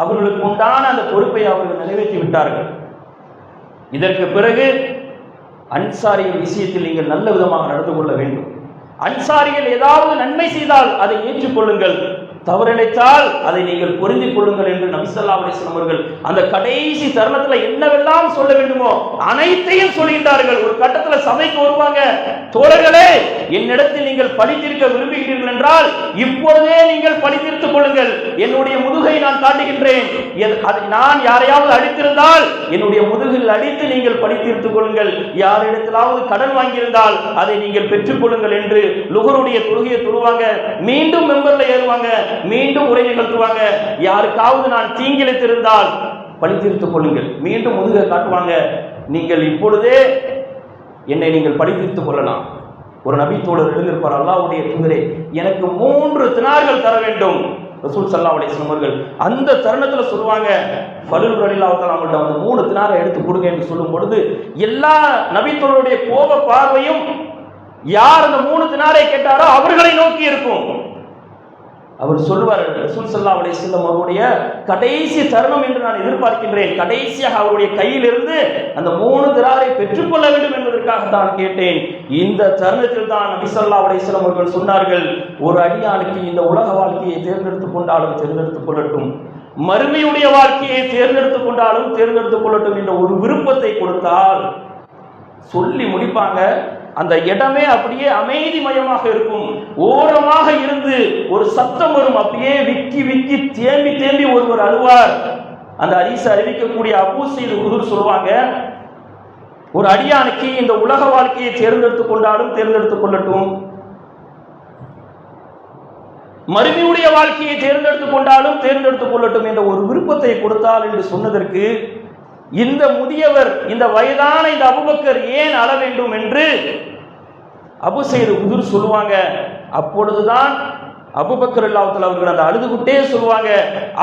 அவர்களுக்கு உண்டான அந்த பொறுப்பை அவர்கள் நிறைவேற்றி விட்டார்கள். இதற்கு பிறகு அன்சாரிகள் விஷயத்தில் நீங்கள் நல்ல விதமாக நடந்து கொள்ள வேண்டும். அன்சாரிகள் ஏதாவது நன்மை செய்தால் அதை ஏற்றுக்கொள்ளுங்கள், தவறிழைத்தால் அதை நீங்கள் புரிந்து கொள்ளுங்கள் என்று நபி ஸல்லல்லாஹு அலைஹி வஸல்லம் அவர்கள் அந்த கடைசி தருணத்தில் என்னவெல்லாம் சொல்ல வேண்டுமோ அனைத்தையும் சொல்கின்றார்கள். ஒரு கட்டத்தில் சபைக்கு வருவாங்க, தோழர்களே, என்னிடத்தில் நீங்கள் படித்திருக்க விரும்புகிறீர்கள் என்றால் இப்பொழுதே நீங்கள் படித்திருத்துக் கொள்ளுங்கள். என்னுடைய முதுகை நான் காட்டுகின்றேன். நான் யாரையாவது அடித்திருந்தால் என்னுடைய முதுகில் அடித்து நீங்கள் படித்திருத்துக் கொள்ளுங்கள். யாரிடத்திலாவது கடன் வாங்கியிருந்தால் அதை நீங்கள் பெற்றுக் கொள்ளுங்கள் என்று லுஹருடைய தொழுகையை தொழுவாங்க. மீண்டும் மெம்பர்ல ஏறுவாங்க, மீண்டும் உரை நிகழ்த்துவாங்க. யாருக்காவது நான் தீங்கிழைத்திருந்தால் படித்திருத்துக் கொள்ளுங்கள். மீண்டும் முதுகை காட்டுவாங்க, நீங்கள் இப்பொழுதே என்னை நீங்கள் படித்திருத்துக் கொள்ளலாம். ஒரு நபி தோழர் எழுந்திருப்பார், அல்லாஹ்வுடைய தூதரே, எனக்கு 3 தினார்கள் தர வேண்டும். ரசூல் ஸல்லல்லாஹு அலைஹி வஸல்லம் அவர்கள் அந்த தருணத்தில் சொல்லுவாங்க, ஃபலூல் ரலியல்லாஹு தஆலா அவங்கள்ட்ட அந்த 3 தினாரை எடுத்து கொடுங்க என்று சொல்லும் பொழுது எல்லா நபி தோழருடைய கோப பார்வையும் யார் அந்த 3 தினாரை கேட்டாரோ அவர்களை நோக்கி இருக்கும். அவர் சொல்லுவார், ரசூல் ஸல்லல்லாஹு அலைஹி வஸல்லம் அவருடைய கடைசி தருணம் என்று நான் எதிர்பார்க்கின்றேன். கடைசியாக அவருடைய கையிலிருந்து அந்த 3 தினாரை பெற்றுக்கொள்ள வேண்டும் என்பதற்காக தான் கேட்டேன். இந்த தருணத்தில் தான் நபி ஸல்லல்லாஹு அலைஹி வஸல்லம் அவர்கள் சொன்னார்கள், ஒரு அடியானுக்கு இந்த உலக வாழ்க்கையை தேர்ந்தெடுத்துக் கொண்டாலும் தேர்ந்தெடுத்துக் கொள்ளட்டும், மறுமையுடைய வாழ்க்கையை தேர்ந்தெடுத்துக் கொண்டாலும் தேர்ந்தெடுத்துக் கொள்ளட்டும் என்ற ஒரு விருப்பத்தை கொடுத்தால் சொல்லி முடிப்பாங்க. அந்த இடமே அப்படியே அமைதிமயமாக இருக்கும். ஓரமாக இருந்து ஒரு சத்தம் வரும், அப்படியே விக்கி விக்கி தேம்பி தேம்பி ஒருவர் அழுவார். அந்த ஹதீஸை அறிவிக்கக்கூடிய அபூ ஸஈத் குதுர் சொல்வாங்க, ஒரு அடியானுக்கு இந்த உலக வாழ்க்கையை தேர்ந்தெடுத்துக் கொண்டாலும் தேர்ந்தெடுத்துக் கொள்ளட்டும், மறுமையுடைய வாழ்க்கையை தேர்ந்தெடுத்துக் கொண்டாலும் தேர்ந்தெடுத்துக் கொள்ளட்டும் என்ற ஒரு விருப்பத்தை கொடுத்தால் என்று சொன்னதற்கு இந்த முதியவர், இந்த வயதான இந்த அபூபக்கர் ஏன் அழ வேண்டும் என்று அபூ ஸஈத் குதுர் சொல்லுவாங்க. அப்பொழுதுதான் அபூபக்கர் ரலியல்லாஹு அவர்கள் அந்த அழுதுகிட்டே சொல்லுவாங்க,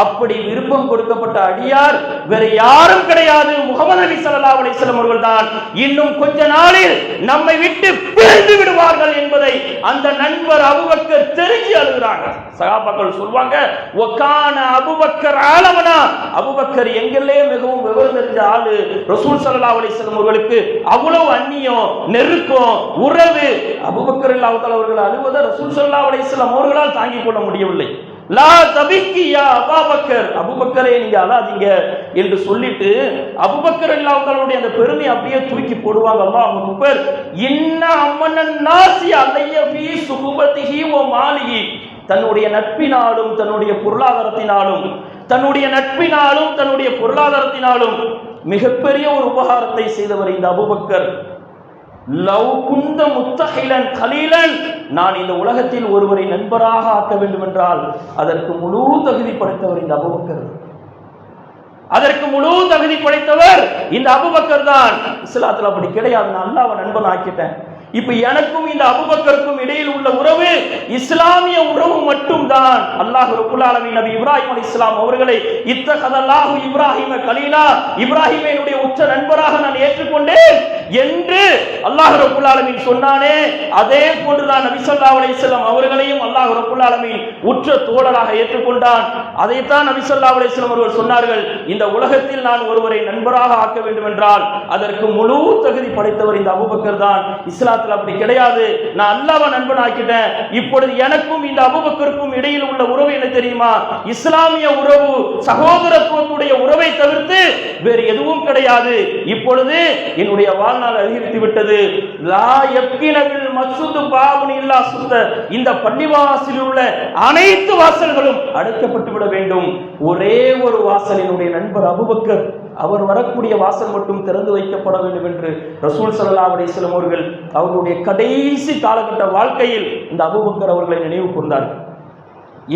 அப்படி விருப்பம் கொடுக்கப்பட்ட அடியார் வேற யாரும் கிடையாது, முஹம்மது நபி ஸல்லல்லாஹு அலைஹி வஸல்லம் அவர்கள் தான். இன்னும் கொஞ்ச நாளில் நம்மை விட்டு பிரிந்து விடுவார்கள் என்பதை அந்த நண்பர் அபூபக்கர் தெரிஞ்சு அழுகிறாங்க. சஹாபாக்கள் சொல்வாங்க, வகான அபூபக்கர் ஆலமனா, அபூபக்கர் எங்கெல்லே மிகவும் விவரம் தெரிஞ்ச ஆளு. ரசூல் ஸல்லல்லாஹு அலைஹி வஸல்லம் அவர்களுக்கு அவ்வளவு அந்நியம், நெருக்கம், உறவு. அபூபக்கர் ரலியல்லாஹு தஆலா அவர்கள் அழுவதை ரசூல் ஸல்லல்லாஹு அலைஹி வஸல்லம் அவர்களால் தாங்கிக் கொள்ள முடியவில்லை. லா தபிக்கி யா அபூபக்கர், அபூபக்கரே நீங்க அழாதீங்க என்று சொல்லிட்டு அபூபக்கர் ரலியல்லாஹு தஆலாவுடைய அந்த பெருமை அப்படியே தூக்கி போடுவாங்க. அல்லாஹ் அக்பர். இன்ன அம்மனன் நாசி அலைய ஃபீ சுஹபதிஹி வ மாலிஹி, தன்னுடைய நட்பினாலும் தன்னுடைய பொருளாதாரத்தினாலும் தன்னுடைய பொருளாதாரத்தினாலும் மிகப்பெரிய ஒரு உபகாரத்தை செய்தவர் இந்த அபூபக்கர். லவ் குந்த முத்தஹிலன் கலீலன், நான் இந்த உலகத்தில் ஒருவரை நண்பராக ஆக்க வேண்டும் என்றால் அதற்கு முழு தகுதி படைத்தவர் இந்த அபூபக்கர். அதற்கு முழு தகுதி படைத்தவர் இந்த அபூபக்கர் தான். இஸ்லாத்துல அப்படி கிடையாது. நான் அல்லாஹ்வை நண்பன் ஆக்கிட்டேன். இப்ப எனக்கும் இந்த அபூபக்கருக்கும் இடையில் உள்ள உறவு இஸ்லாமிய உறவு மட்டும்தான். அல்லாஹ் ரப்பல் ஆலமீன் நபி இப்ராஹிம் அலைஹிஸ்ஸலாம் அவர்களை இத்தகதல்லாஹு இப்ராஹிம கலீலா, இப்ராஹிமை என்னுடைய உற்ற நண்பராக நான் ஏற்றுக்கொண்டேன் என்று அல்லாஹ் ரப்பல் ஆலமீன் சொன்னானே, அதே போன்றுதான் நபி ஸல்லல்லாஹு அலைஹி வஸல்லம் அவர்களையும் அல்லாஹ் ரப்பல் ஆலமீன் உற்ற தோழராக ஏற்றுக்கொண்டான். அதைத்தான் நபி ஸல்லல்லாஹு அலைஹி வஸல்லம் அவர்கள் சொன்னார்கள், இந்த உலகத்தில் நான் ஒருவரை நண்பராக ஆக்க வேண்டும் என்றால் அதற்கு முழு தகுதி படைத்தவர் இந்த அபூபக்கர் தான். இஸ்லாத்தில் அப்படி கிடையாது. நான் அல்லாஹ்வை நண்பன் ஆக்கிட்டேன். இப்பொழுது எனக்கும் இந்த அபூபக்கருக்கும் இடையில் உள்ள உறவு என்ன தெரியுமா? இஸ்லாமிய உறவு, சகோதரத்துவத்துடைய உறவை தவிர்த்து வேறு எதுவும் கிடையாது. இப்பொழுது என்னுடைய வாழ்நாள் அதிகரித்து விட்டது. லா யப்கினபில் மஸ்ஜிது பாபுன் இல்லா சுத்த, இந்த பள்ளிவாசலில் உள்ள அனைத்து வாசல்களும் அடைக்கப்பட்டு விட வேண்டும். ஒரே ஒரு வாசல் என்னுடைய நண்பர் அபூபக்கர், அவர் வரக்கூடிய வாசல் மட்டும் திறந்து வைக்கப்பட வேண்டும் என்று ரசூல் ஸல்லல்லாஹு அலைஹி வஸல்லம் அவர்கள் அவர்களுடைய கடைசி காலகட்ட வாழ்க்கையில் இந்த அபூபக்கர் அவர்களை நினைவு கூர்ந்தார்கள்.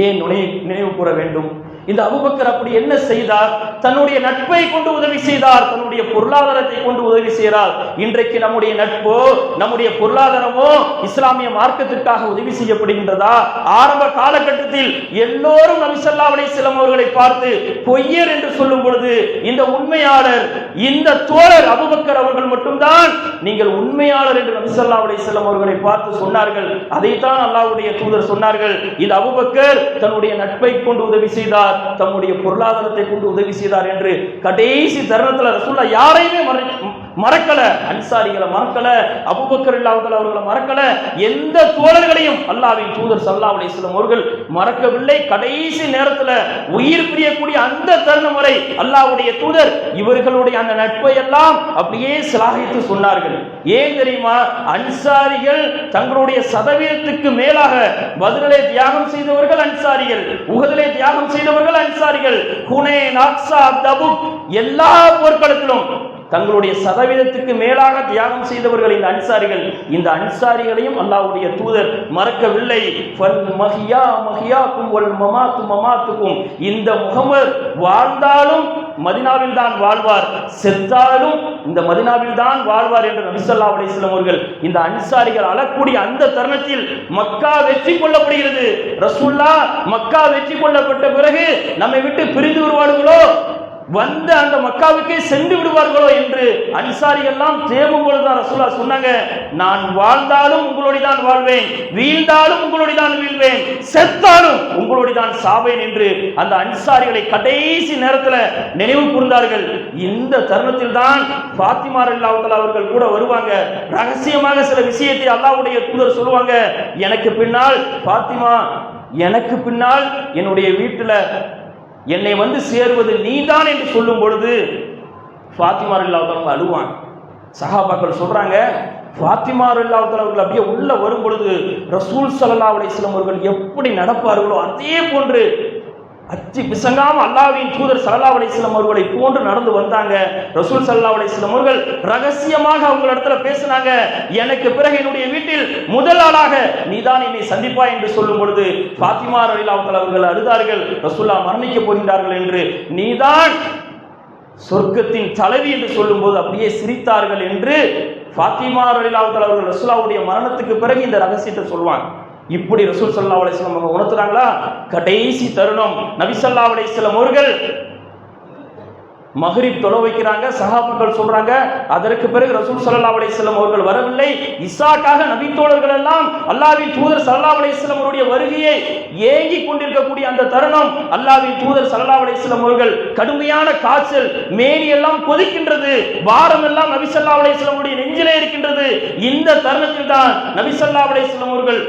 ஏன் நினைவு கூற வேண்டும்? இந்த அபூபக்கர் அப்படி என்ன செய்தார்? தன்னுடைய நட்பை கொண்டு உதவி செய்தார், தன்னுடைய பொருளாதாரத்தை கொண்டு உதவி செய்தார். இன்றைக்கு நம்முடைய நட்போ நம்முடைய பொருளாதாரமோ இஸ்லாமிய மார்க்கத்திற்காக உதவி செய்யப்படுகின்றதா? ஆரம்ப காலகட்டத்தில் எல்லோரும் நபி ஸல்லல்லாஹு அலைஹி வஸல்லம் அவர்களை பார்த்து பொய்யர் என்று சொல்லும் பொழுது இந்த உண்மையாளர், இந்த தோழர் அபூபக்கர் அவர்கள் மட்டும்தான் நீங்கள் உண்மையாளர் என்று நபி ஸல்லல்லாஹு அலைஹி வஸல்லம் அவர்களை பார்த்து சொன்னார்கள். அதைத்தான் அல்லாஹ்வுடைய தூதர் சொன்னார்கள், இந்த அபூபக்கர் தன்னுடைய நட்பை கொண்டு உதவி செய்தார், தம்முடைய பொருளாதாரத்தை கொண்டு உதவி செய்தார் என்று கடைசி தருணத்தில் ரசூலுல்லாஹ் யாரையுமே மறக்கல. அன்சாரிகளை மறக்கல, அபூபக்கர் ரலியல்லாஹு தஆலா அவர்களை மறக்கல, எந்த தோழர்களையும் அல்லாஹ்வின் தூதர் ஸல்லல்லாஹு அலைஹி வஸல்லம் அவர்கள் மறக்கவில்லை. கடைசி நேரத்தில் உயிர் பிரியக்கூடிய அந்த தருணம் வரை அல்லாஹ்வுடைய தூதர் இவர்களுடைய அந்த நட்பை எல்லாம் அப்படியே சிலாகித்து சொன்னார்கள். ஏன் தெரியுமா? அன்சாரிகள் தங்களுடைய சதவீதத்துக்கு மேலாக பத்ரிலே தியாகம் செய்தவர்கள் அன்சாரிகள், உஹதிலே தியாகம் செய்தவர்கள் அன்சாரிகள், ஹுனைன், அக்ஸா, தபுக் எல்லா போர்க்களத்திலும் தங்களுடைய சதவீதத்துக்கு மேலாக தியாகம் செய்தவர்கள் இந்த அன்சாரிகள். இந்த அன்சாரிகளையும் அல்லாஹ்வுடைய தூதர் மறக்கவில்லை. இந்த முஹம்மது வாழ்ந்தாலும் மதீனாவில் தான் வாழ்வார், செத்தாலும் இந்த மதீனாவில் தான் வாழ்வார் என்று நபி ஸல்லல்லாஹு அலைஹி வஸல்லம் அவர்கள் இந்த அன்சாரிகள் அழக்கூடிய அந்த தருணத்தில் மக்கா வெற்றி கொள்ளப்படுகிறது. ரசூலுல்லாஹ் மக்கா வெற்றி கொள்ளப்பட்ட பிறகு நம்மை விட்டு பிரிந்து விடுவார்களோ, வந்த அந்த மக்காவுக்கே சென்று விடுவார்களோ என்று அன்சாரிகள் எல்லாம் தேவும் பொழுதுதான் ரசூலுல்லாஹ் சொன்னாங்க, நான் வாழ்ந்தாலும் உங்களோடு தான் வாழ்வேன், வீழ்ந்தாலும் உங்களோடு தான் வீழ்வேன், செத்தாலும் உங்களோடு தான் சாவேன் என்று அந்த அன்சாரிகளை கடைசி நேரத்தில் நினைவு கூர்ந்தார்கள். இந்த தருணத்தில் தான் ஃபாத்திமா ரலியல்லாஹு தஆலா அவர்கள் கூட வருவாங்க. ரகசியமாக சில விஷயத்தை அல்லாஹ்வுடைய தூதர் சொல்லுவாங்க, எனக்கு பின்னால் ஃபாத்திமா, எனக்கு பின்னால் என்னுடைய வீட்டில் என்னை வந்து சேர்வது நீதான் என்று சொல்லும் பொழுது ஃபாத்திமா ரலியல்லாஹு தஆலா அழுவாங்க. சஹாபாக்கள் சொல்றாங்க, ஃபாத்திமா ரலியல்லாஹு தஆலா அவர்கள் அப்படியே உள்ள வரும் பொழுது ரசூல் ஸல்லல்லாஹு அலைஹி வஸல்லம் அவர்கள் எப்படி நடப்பார்களோ அதே போன்று அச்சி பிசங்காம அல்லாஹ்வின் தூதர் ஸல்லல்லாஹு அலைஹி வஸல்லம் அவர்களை போன்று நடந்து வந்தாங்க. ரசூல் ஸல்லல்லாஹு அலைஹி வஸல்லம் அவர்கள் ரகசியமாக அவங்களிடத்துல பேசினாங்க, எனக்கு பிறகு என்னுடைய வீட்டில் முதல் ஆளாக நீதான் என்னை சந்திப்பாய் என்று சொல்லும் பொழுது ஃபாத்திமா ரலியல்லாஹு தஆலா அவர்கள் அழுதார்கள், ரசூலுல்லாஹ் மரணிக்க போகின்றார்கள் என்று. நீதான் சொர்க்கத்தின் தலைவி என்று சொல்லும் போது அப்படியே சிரித்தார்கள் என்று ஃபாத்திமா ரலியல்லாஹு தஆலா அவர்கள் ரசூலுல்லாஹ்வுடைய மரணத்துக்கு பிறகு இந்த ரகசியத்தை சொல்வாங்க. இப்படி ரசூல் ஸல்லல்லாஹு அலைஹி வஸல்லம் அவங்க உணர்த்துறாங்களா? கடைசி தருணம் நபி ஸல்லல்லாஹு அலைஹி வஸல்லம் அவர்கள் மக்ரிப் தொழ வைக்கிறாங்க. சஹாபாக்கள் சொல்றாங்க, அதற்கு பிறகு ரசூல் ஸல்லல்லாஹு அலைஹி வஸல்லம் அவர்கள் வரவில்லை. இசாக்காக நபி தோழர்கள் எல்லாம் அல்லாஹ்வின் தூதர் ஸல்லல்லாஹு அலைஹி வஸல்லம் அவருடைய வருகையை ஏங்கி கொண்டிருக்கக்கூடிய அந்த தருணம், அல்லாஹ்வின் தூதர் ஸல்லல்லாஹு அலைஹி வஸல்லம் அவர்கள் கடுமையான காய்ச்சல், மேனி எல்லாம் கொதிக்கின்றது, வாரம் எல்லாம் நபி ஸல்லல்லாஹு அலைஹி வஸல்லம் அவருடைய நெஞ்சிலே இருக்கின்றது. இந்த தருணத்தில் தான் நபி ஸல்லல்லாஹு அலைஹி வஸல்லம் அவர்கள்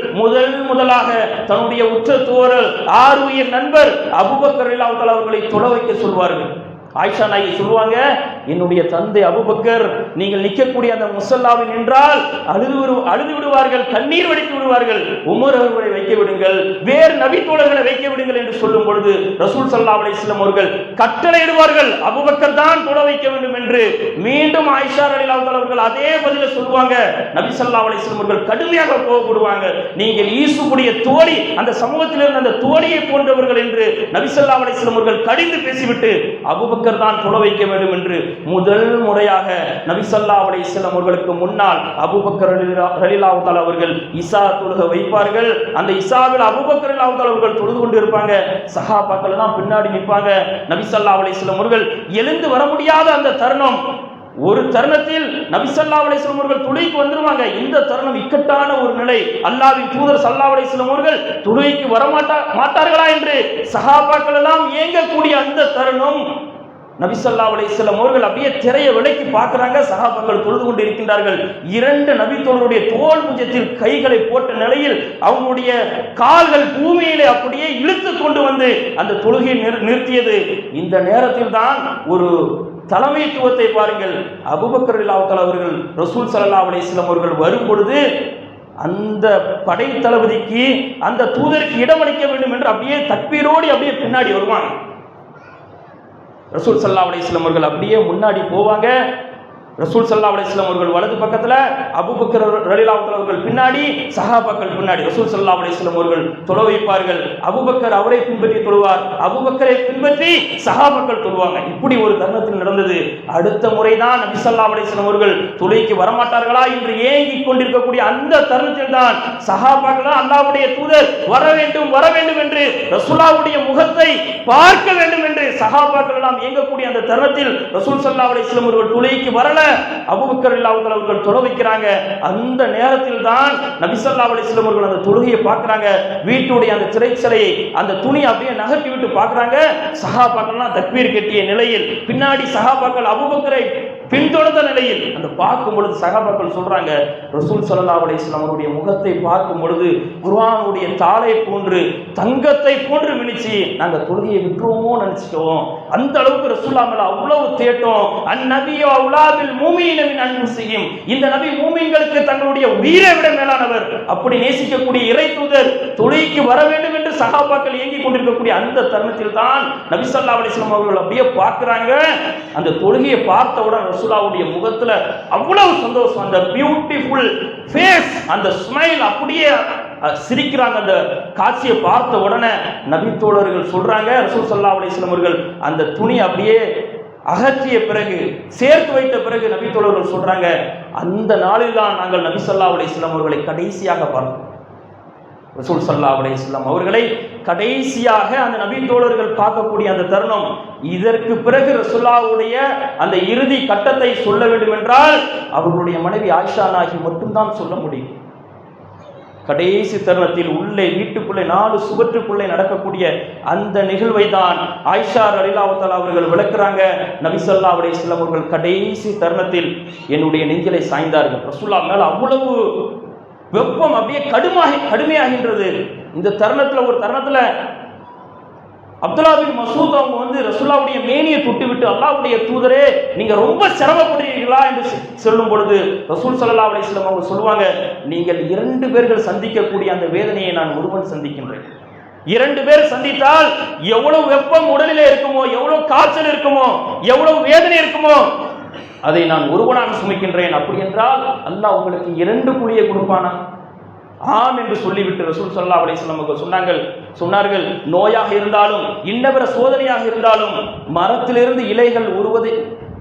முதலாக தன்னுடைய உற்ற தோழர் ஆருயிர் நண்பர் அபூபக்கர் ரலியல்லாஹு தஆலா அவர்களை தொழ வைக்க சொல்வார்கள். ஆயிஷா நாயகி சொல்லுவாங்க, என்னுடைய தந்தை அபூபக்கர் நீங்கள் நிற்கக்கூடிய அந்த முஸல்லாவில் நின்றால் அழுது விடுவார்கள், கண்ணீர் வடித்து விடுவார்கள். உமர் அவர்களை வைக்க விடுங்கள், வேறு நபி தோழர்களை வைக்க விடுங்கள் என்று சொல்லும் பொழுது ரசூல் ஸல்லல்லாஹு அலைஹி வஸல்லம் அவர்கள் கட்டளையிடுவார்கள், அபூபக்கர் தான் தொழ வைக்க வேண்டும் என்று. மீண்டும் ஆயிஷா ரலியல்லாஹு தஆலா அவர்கள் அதே பதிலை சொல்லுவாங்க. நபி ஸல்லல்லாஹு அலைஹி வஸல்லம் அவர்கள் கடுமையாக கோபப்படுவாங்க, நீங்கள் ஈசுடைய தோழி, அந்த சமூகத்தில் இருந்த அந்த தோழியை போன்றவர்கள் என்று நபி ஸல்லல்லாஹு அலைஹி வஸல்லம் அவர்கள் கடிந்து பேசிவிட்டு அபூபக்கர் தான் தொழ வைக்க வேண்டும் என்று முதல் முறையாக நபி ஸல்லல்லாஹு அலைஹி வஸல்லம் அவர்களுக்கு முன்னால் அபூபக்கர் ரலியல்லாஹு தஆலா அவர்கள் இஷா தொழுக வைப்பார்கள். அந்த இஷாவில் அபூபக்கர் ரலியல்லாஹு தஆலா அவர்கள் தொழுது கொண்டு இருப்பாங்க. சஹாபாக்கள் எல்லாம் பின்னாடி நிற்பாங்க. நபி ஸல்லல்லாஹு அலைஹி வஸல்லம் அவர்கள் எழுந்து வர முடியாத அந்த தருணம், ஒரு தருணத்தில் நபி ஸல்லல்லாஹு அலைஹி வஸல்லம் அவர்கள் தொழுகைக்கு வந்துருவாங்க. இந்த தருணம் இக்கட்டான ஒரு நிலை. அல்லாஹ்வின் தூதர் ஸல்லல்லாஹு அலைஹி வஸல்லம் அவர்கள் தொழுகைக்கு வர மாட்டார்களா என்று சஹாபாக்கள் எல்லாம் ஏங்கக்கூடிய அந்த தருணம், நபி ஸல்லல்லாஹு அலைஹி வஸல்லம் அவர்கள் அப்படியே திரையை விலக்கி பார்க்கறாங்க. சஹாபாக்கள் தொழுது கொண்டு இருக்கின்றார்கள். இரண்டு நபி தோழருடைய தோள் முஜத்தில் கைகளை போட்ட நிலையில் அவங்களுடைய கால்கள் பூமியிலே அப்படியே இழுத்து கொண்டு வந்து அந்த தொழுகையை நிறுத்தியது. இந்த நேரத்தில் தான் ஒரு தலைமைத்துவத்தை பாருங்கள். அபூபக்கர் ரலியல்லாஹு தஆலா அவர்கள் ரசூல் ஸல்லல்லாஹு அலைஹி வஸல்லம் அவர்கள் வரும் பொழுது அந்த படை தளபதிக்கு, அந்த தூதருக்கு இடமளிக்க வேண்டும் என்று அப்படியே தக்பீரோடு அப்படியே பின்னாடி வருவாங்க. ரசூல் ஸல்லல்லாஹு அலைஹி வஸல்லம் அவர்கள் அப்படியே முன்னாடி போவாங்க. ரசூல் ஸல்லல்லாஹு அலைஹி வஸல்லம் அவர்கள் வலது பக்கத்துல, அபூபக்கர் ரலியல்லாஹு தஆலா அவர்கள் பின்னாடி, சஹாபாக்கள் பின்னாடி. ரசூல் ஸல்லல்லாஹு அலைஹி வஸல்லம் அவர்கள் தொழ வைப்பார்கள். அபூபக்கர் அவரை பின்பற்றி தொழுவார், அபூபக்கரை பின்பற்றி சஹாபாக்கள் தொழுவாங்க. இப்படி ஒரு தருணத்தில் நடந்தது. அடுத்த முறைதான் நபி ஸல்லல்லாஹு அலைஹி வஸல்லம் அவர்கள் தொழுகைக்கு வரமாட்டார்களா என்று ஏங்கி கொண்டிருக்கக்கூடிய அந்த தருணத்தில் தான் சஹாபாக்கள் அல்லாஹ்வுடைய தூதர் வர வேண்டும் என்று, ரசூலுல்லாஹ்வுடைய முகத்தை பார்க்க வேண்டும் என்று சஹாபாக்கள் எல்லாம் ஏங்கக்கூடிய அந்த தருணத்தில் ரசூல் ஸல்லல்லாஹு அலைஹி வஸல்லம் அவர்கள் தொழுகைக்கு வரல. அபூபக்கர் ரலியல்லாஹு தஆலா அவர்கள் தொழ வைக்கிறாங்க. அந்த நேரத்தில் தான் நபி ஸல்லல்லாஹு அலைஹி வஸல்லம் அவர்கள் அந்த தொழுகையை பார்க்கறாங்க. வீட்டுடைய அந்த திரைச்சலையை, அந்த துணி அப்படியே நகர்த்தி விட்டு பார்க்கறாங்க. சஹாபாக்கள்லாம் தக்பீர் கட்டிய நிலையில், பின்னாடி சஹாபாக்கள் அபூபக்கரை பின்தொடர்ந்த நிலையில் அந்த பார்க்கும் பொழுது சஹாபாக்கள் சொல்றாங்க, ரசூல் ஸல்லல்லாஹு அலைஹி வஸல்லம் அவருடைய முகத்தை பார்க்கும் பொழுது குர்ஆனுடைய தாளை போன்று, தங்கத்தை போன்று மினிச்சு நாங்க தொழுகையை விட்டுருவோமோ நினைச்சிட்டோம். அந்த அளவுக்கு ரசூலுல்லாஹ் மேல அவ்வளவு தேட்டோம். அந்நபியு அவுலாபில் மூமினீன மின் அன்ஃபுஸிஹிம், இந்த நபி மூமின்களுக்கு தங்களுடைய உயிரை விட மேலானவர். அப்படி நேசிக்கக்கூடிய இறை தூதர் தொழுகைக்கு வர வேண்டும் என்று சஹாபாக்கள் ஏங்கி கொண்டிருக்கக்கூடிய அந்த தருணத்தில் தான் நபி ஸல்லல்லாஹு அலைஹி வஸல்லம் அவர்கள் அப்படியே பார்க்கறாங்க. அந்த தொழுகையை பார்த்தவுடன் ரசூலுல்லாஹ்வுடைய முகத்துல அவ்வளவு சந்தோஷம், அந்த பியூட்டிஃபுல் ஃபேஸ், அந்த ஸ்மைல், அப்படியே சிரிக்கிறாங்க. அந்த காட்சியை பார்த்த உடனே நபி தோழர்கள் சொல்றாங்க, ரசூல் ஸல்லல்லாஹு அலைஹி வஸல்லம் அவர்கள் அந்த துணி அப்படியே அகற்றிய பிறகு, சேர்த்து வைத்த பிறகு நபி தோழர்கள் சொல்றாங்க, அந்த நாளில் தான் நாங்கள் நபி ஸல்லல்லாஹு அலைஹி வஸல்லம் அவர்களை கடைசியாக பார்த்தோம். ரசூல் ஸல்லல்லாஹு அலைஹி வஸல்லம் அவர்களை கடைசியாக அந்த நபி தோழர்கள் பார்க்கக்கூடிய அந்த தருணம். இதற்கு பிறகு ரசூலுல்லாஹ்வுடைய அந்த இறுதி கட்டத்தை சொல்ல வேண்டும் என்றால் அவர்களுடைய மனைவி ஆயிஷா நாயகி மட்டும்தான் சொல்ல முடியும். கடைசி தருணத்தில் உள்ளே வீட்டுக்குள்ளே 4 சுவற்றுக்குள்ளே நடக்கக்கூடிய அந்த நிகழ்வை தான் ஆயிஷா ரலியல்லாஹு தஆலா அவர்கள் விளக்குறாங்க. நபி ஸல்லல்லாஹு அலைஹி வஸல்லம் அவர்கள் கடைசி தருணத்தில் என்னுடைய நெஞ்சிலை சாய்ந்தார்கள். ரசூலுல்லாஹ் மேல அவ்வளவு வெப்பம் அப்படியே கடுமையாகின்றது. இந்த தருணத்துல, ஒரு தருணத்துல அப்துல்லா பின் மசூத் அவங்க வந்து ரசூலுல்லாஹ்வுடைய மேனியை தொட்டு விட்டு, அல்லாஹ்வுடைய தூதரே நீங்க ரொம்ப சிரமப்படுறீங்களா என்று சொல்லும் பொழுது ரசூல் ஸல்லல்லாஹு அலைஹி வஸல்லம் அவங்க சொல்லுவாங்க, நீங்கள் 2 பேர்கள் சந்திக்கக்கூடிய அந்த வேதனையை நான் ஒருவன் சந்திக்கின்றேன். 2 பேர் சந்தித்தால் எவ்வளவு வெப்பம் உடலிலே இருக்குமோ, எவ்வளவு காய்ச்சல் இருக்குமோ, எவ்வளவு வேதனை இருக்குமோ, அதை நான் ஒருவனாக சுமக்கின்றேன். அப்படி என்றால் அல்லாஹ் உங்களுக்கு 2 குழியை கொடுப்பானா? ஆம் என்று சொல்லிவிட்டு ரசூல் ஸல்லல்லாஹு அலைஹி வஸல்லம் சொன்னார்கள், நோயாக இருந்தாலும், இன்னவர சோதனையாக இருந்தாலும், மரத்திலிருந்து இலைகள்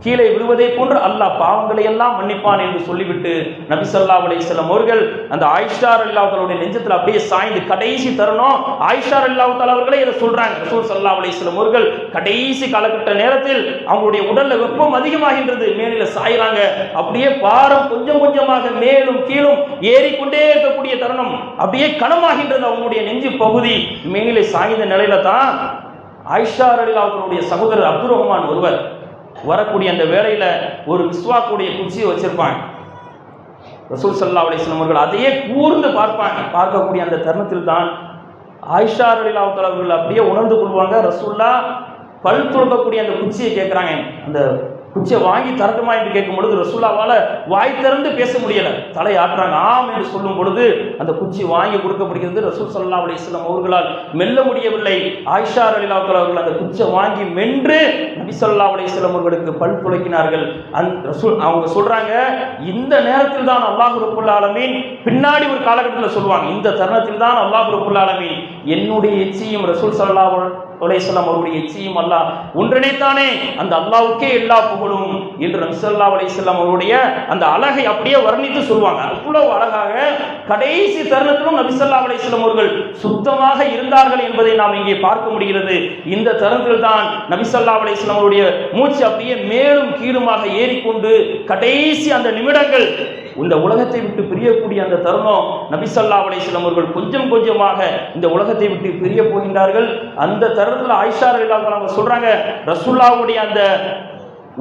கீழே விழுவதை போன்று அல்லாஹ் பாவங்களை எல்லாம் மன்னிப்பான் என்று சொல்லிவிட்டு நபி ஸல்லல்லாஹு அலைஹி வஸல்லம் அவர்கள் அந்த ஆயிஷா ரலியல்லாஹு தஆலாவுடைய நெஞ்சத்தில் அப்படியே சாய்ந்து கடைசி தருணம் ஆயிஷா ரலியல்லாஹு தஆலா அவர்களே இதை சொல்றாங்க. ரசூல் ஸல்லல்லாஹு அலைஹி வஸல்லம் அவர்கள் கடைசி காலகட்ட நேரத்தில் அவங்களுடைய உடல்ல வெப்பம் அதிகமாகின்றது, மேனில சாயிறாங்க. அப்படியே பாரம் கொஞ்சம் கொஞ்சமாக மேலும் கீழும் ஏறிக்கொண்டே இருக்கக்கூடிய தருணம், அப்படியே கனமாகின்றது அவங்களுடைய நெஞ்சு பகுதி. மேனிலே சாய்ந்த நிலையில தான் ஆயிஷா ரலியல்லாஹு தஆலாவுடைய சகோதரர் அப்துர் ரஹ்மான் ஒருவர் வரக்கூடிய அந்த வேளையில ஒரு மிஸ்வாக்குடைய குச்சியை வச்சிருப்பாங்க. ரசூல் ஸல்லல்லாஹு அலைஹி வஸல்லம் அவர்கள் அதையே கூர்ந்து பார்ப்பாங்க. பார்க்கக்கூடிய அந்த தருணத்தில் தான் ஆயிஷா ரலியல்லாஹு தஆலா அவர்கள் அப்படியே உணர்ந்து கொள்வாங்க. ரசூலுல்லாஹ் பல் துலக்கக்கூடிய அந்த குச்சியை கேட்குறாங்க. அந்த குச்சியை வாங்கி தரட்டுமா என்று கேட்கும் பொழுது ரசூலுல்லாஹ்வால வாய் திறந்து பேச முடியல, தலை ஆட்டுறாங்க. ஆம் என்று சொல்லும் பொழுது அந்த குச்சி வாங்கி கொடுக்கப்படுகிறது. ரசூல் ஸல்லல்லாஹு அலைஹி வஸல்லம் அவர்களால் மெல்ல முடியவில்லை. ஆயிஷா ரலியல்லாஹு தஆலா அவர்கள் அந்த குச்சியை வாங்கி மென்று நபி ஸல்லல்லாஹு அலைஹி வஸல்லம் அவர்களுக்கு பல் துலக்கினார்கள். அவங்க சொல்றாங்க, இந்த நேரத்தில் தான் அல்லாஹ் ரப்பல் ஆலமீன், பின்னாடி ஒரு காலகட்டத்தில் சொல்லுவாங்க, இந்த தருணத்தில் தான் அல்லாஹ் ரப்பல் ஆலமீன் என்னுடைய எச்சியும் ரசூல் ஸல்லல்லாஹு அலைஹி வஸல்லம் அவருடைய எச்சியும் அல்லாஹ் ஒன்றிணைத்தானே, அந்த அல்லாஹ்வுக்கே எல்லா புகழும் என்று நபி ஸல்லல்லாஹு அலைஹி வஸல்லம் அவருடைய அந்த அழகை அப்படியே வர்ணித்து சொல்லுவாங்க. அவ்வளவு அழகாக கடைசி தருணத்திலும் நபி ஸல்லல்லாஹு அலைஹி வஸல்லம் அவர்கள் சுத்தமாக இருந்தார்கள் என்பதை நாம் இங்கே பார்க்க முடிகிறது. இந்த தருணத்தில் தான் நபி ஸல்லல்லாஹு அலைஹி வஸல்லம் அவருடைய மூச்சு அப்படியே மேலும் கீழுமாக ஏறிக்கொண்டு கடைசி அந்த நிமிடங்கள், இந்த உலகத்தை விட்டு பிரியக்கூடிய அந்த தருணம், நபி ஸல்லல்லாஹு அலைஹி வஸல்லம் அவர்கள் கொஞ்சம் கொஞ்சமாக இந்த உலகத்தை விட்டு பிரிய போகின்றார்கள். அந்த தருணத்தில் ஆயிஷா ரலியல்லாஹு அன்ஹா சொல்றாங்க, ரசூலுல்லாஹ்வுடைய அந்த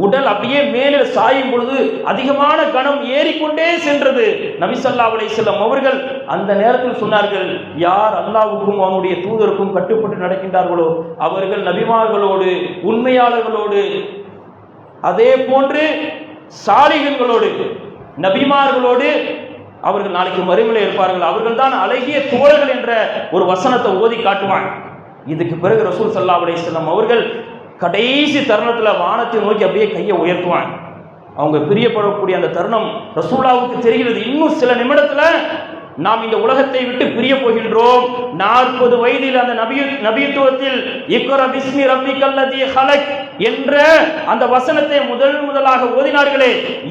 உடல் அப்படியே மேலே சாயும் பொழுது அதிகமான கணம் ஏறிக்கொண்டே சென்றது. நபி ஸல்லல்லாஹு அலைஹி வஸல்லம் அவர்கள் அந்த நேரத்தில் சொன்னார்கள், யார் அல்லாஹ்வுக்கும் அவனுடைய தூதருக்கும் கட்டுப்பட்டு நடக்கின்றார்களோ அவர்கள் நபிமார்களோடு, உண்மையாளர்களோடு, அதே போன்று சாலிஹீன்களோடு, நபிமார்களோடு அவர்கள் நாளைக்கு மறுமையிலே இருப்பார்கள், அவர்கள் தான் அழகிய தோழர்கள் என்ற ஒரு வசனத்தை ஓதி காட்டுவாங்க. இதுக்கு பிறகு ரசூல் ஸல்லல்லாஹு அலைஹி வஸல்லம் அவர்கள் கடைசி தருணத்துல வானத்தை நோக்கி அப்படியே கையை உயர்த்துவாங்க. அவங்க பிரியப்படக்கூடிய அந்த தருணம் ரசூலுல்லாஹ்வுக்கு தெரிகிறது. இன்னும் சில நிமிடத்துல நாம் இந்த உலகத்தை விட்டு பிரிய போகின்றோம். 40 வயதில் அந்த நபித்துவத்தில் இக்ரா பிஸ்மி ரப்பிக்கல்லதி ஹலக் என்ற அந்த வசனத்தை முதலாக ஓதினார்களே,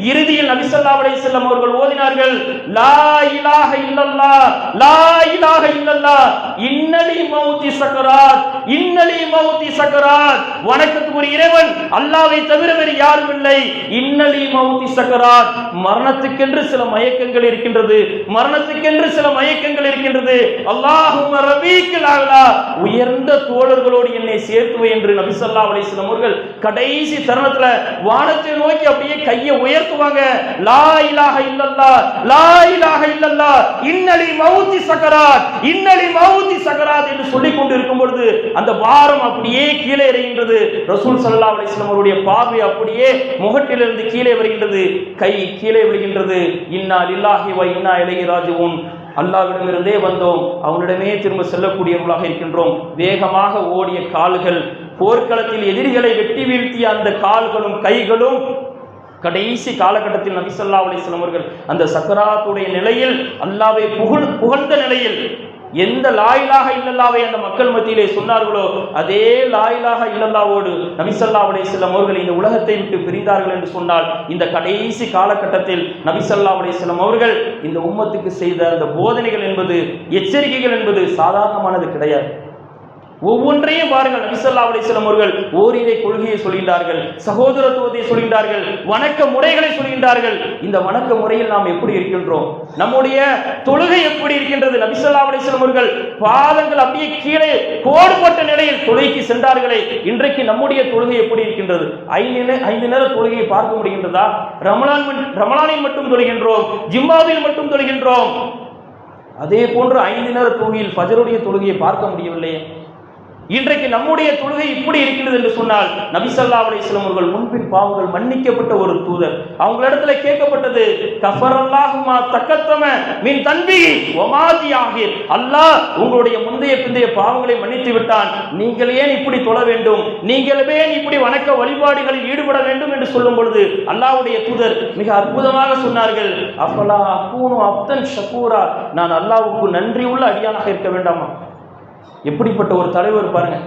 இறுதியில் நபி ஸல்லல்லாஹு அலைஹி வஸல்லம் அவர்கள் ஓதினார்கள், லா இலாஹ இல்லல்லாஹ், லா இலாஹ இல்லல்லாஹ், இன்னலி மௌதி சக்கராத், இன்னலி மௌதி சக்கராத், வணக்கத்துக்குரிய இறைவன் அல்லாஹ்வை தவிர வேறு யாரும் இல்லை, இன்னலி மௌதி சக்கராத், மரணத்துக்கென்று சில மயக்கங்கள் இருக்கின்றது, மரணத்துக்கென்று சில மயக்கங்கள் இருக்கின்றது, அல்லாஹும்ம ரபீக்கல் அலா, உயர்ந்த தோழர்களோடு என்னை சேர்த்துவை என்று நபி ஸல்லல்லாஹு அலைஹி வஸல்லம் அவர்கள் கடைசி தருணத்துல வானத்தை நோக்கி அப்படியே கையை உயர்த்துவாங்க. லா இலாஹ இல்லல்லாஹ், லா இலாஹ இல்லல்லாஹ், இன்னலி மௌதி சக்கராத், இன்னலி மௌதி சக்கராத் என்று சொல்லிக் கொண்டு இருக்கும் பொழுது அந்த பாரம் அப்படியே கீழே இறங்குகின்றது. ரசூல் ஸல்லல்லாஹு அலைஹி வஸல்லம் அவருடைய பார்வை அப்படியே முகட்டிலிருந்து கீழே வருகின்றது, கை கீழே விழுகின்றது. இன்னா லில்லாஹி வ இன்னா இலைஹி ராஜிஊன், அல்லாஹ்விடமிருந்தே வந்தோம், அவனிடமே திரும்ப செல்லக்கூடியவர்களாக இருக்கின்றோம். வேகமாக ஓடிய கால்கள், போர்க்களத்தில் எதிரிகளை வெட்டி வீழ்த்திய அந்த கால்களும் கைகளும் கடைசி காலகட்டத்தில் நபி ஸல்லல்லாஹு அலைஹி வஸல்லம் அவர்கள் அந்த சக்கராத்துடைய நிலையில், அல்லாஹ்வை புகழ்ந்த நிலையில், எந்த லா இலாஹ இல்லல்லாஹ்வை அந்த மக்கள் மத்தியிலே சொன்னார்களோ அதே லா இலாஹ இல்லல்லாஹ்வோடு நபி ஸல்லல்லாஹு அலைஹி வஸல்லம் அவர்கள் இந்த உலகத்தை விட்டு பிரிந்தார்கள் என்று சொன்னால், இந்த கடைசி காலகட்டத்தில் நபி ஸல்லல்லாஹு அலைஹி வஸல்லம் அவர்கள் இந்த உம்மத்துக்கு செய்த அந்த போதனைகள் என்பது, எச்சரிக்கைகள் என்பது சாதாரணமானது கிடையாது. ஒவ்வொன்றையும் பாருங்கள். நபி ஸல்லல்லாஹு அலைஹி வஸல்லம் அவர்கள் ஓரிரை கொள்கையை சொல்கின்றார்கள், சகோதரத்துவத்தை சொல்கின்றார்கள், வணக்க முறைகளை சொல்கின்றார்கள். இந்த வணக்க முறையில் நாம் எப்படி இருக்கின்றோம்? நம்முடைய தொழுகை எப்படி இருக்கின்றது? நபி ஸல்லல்லாஹு அலைஹி வஸல்லம் அவர்கள் பாதங்கள் அப்படியே கீழே கோடுபட்ட நிலையில் தொழுகைக்கு சென்றார்களே, இன்றைக்கு நம்முடைய தொழுகை எப்படி இருக்கின்றது? 5 நேர தொழுகையை பார்க்க முடிகின்றதா? ரமலானில் மட்டும் தொழுகின்றோம், ஜும்மாவில் மட்டும் தொழுகின்றோம். அதே போன்று 5 நேர தொழுகையில் ஃபஜ்ருடைய தொழுகையை பார்க்க முடியவில்லையே. இன்றைக்கு நம்முடைய தொழுகை இப்படி இருக்கிறது என்று சொன்னால், நபி ஸல்லல்லாஹு அலைஹி வஸல்லம் அவர்கள் முன்பின் பாவங்கள் மன்னிக்கப்பட்ட ஒரு தூதர். அவங்களிடத்துல கேட்கப்பட்டது, கஃபரல்லாஹு மா தக்கத்தம மின் தன்பிஹி வ மா தியாஹிர், அல்லாஹ் உங்களுடைய முந்தைய பிந்தைய பாவங்களை மன்னித்து விட்டான், நீங்கள் ஏன் இப்படி தொழ வேண்டும், நீங்கள் ஏன் இப்படி வணக்க வழிபாடுகளில் ஈடுபட வேண்டும் என்று சொல்லும் பொழுது அல்லாஹ்வுடைய தூதர் மிக அற்புதமாக சொன்னார்கள், அஃபலா அகூனு அப்தன் ஷகூரா, நான் அல்லாஹ்வுக்கு நன்றி உள்ள அடியானாக இருக்க வேண்டாமா? எப்படிப்பட்ட ஒரு தலைவர் பாருங்க.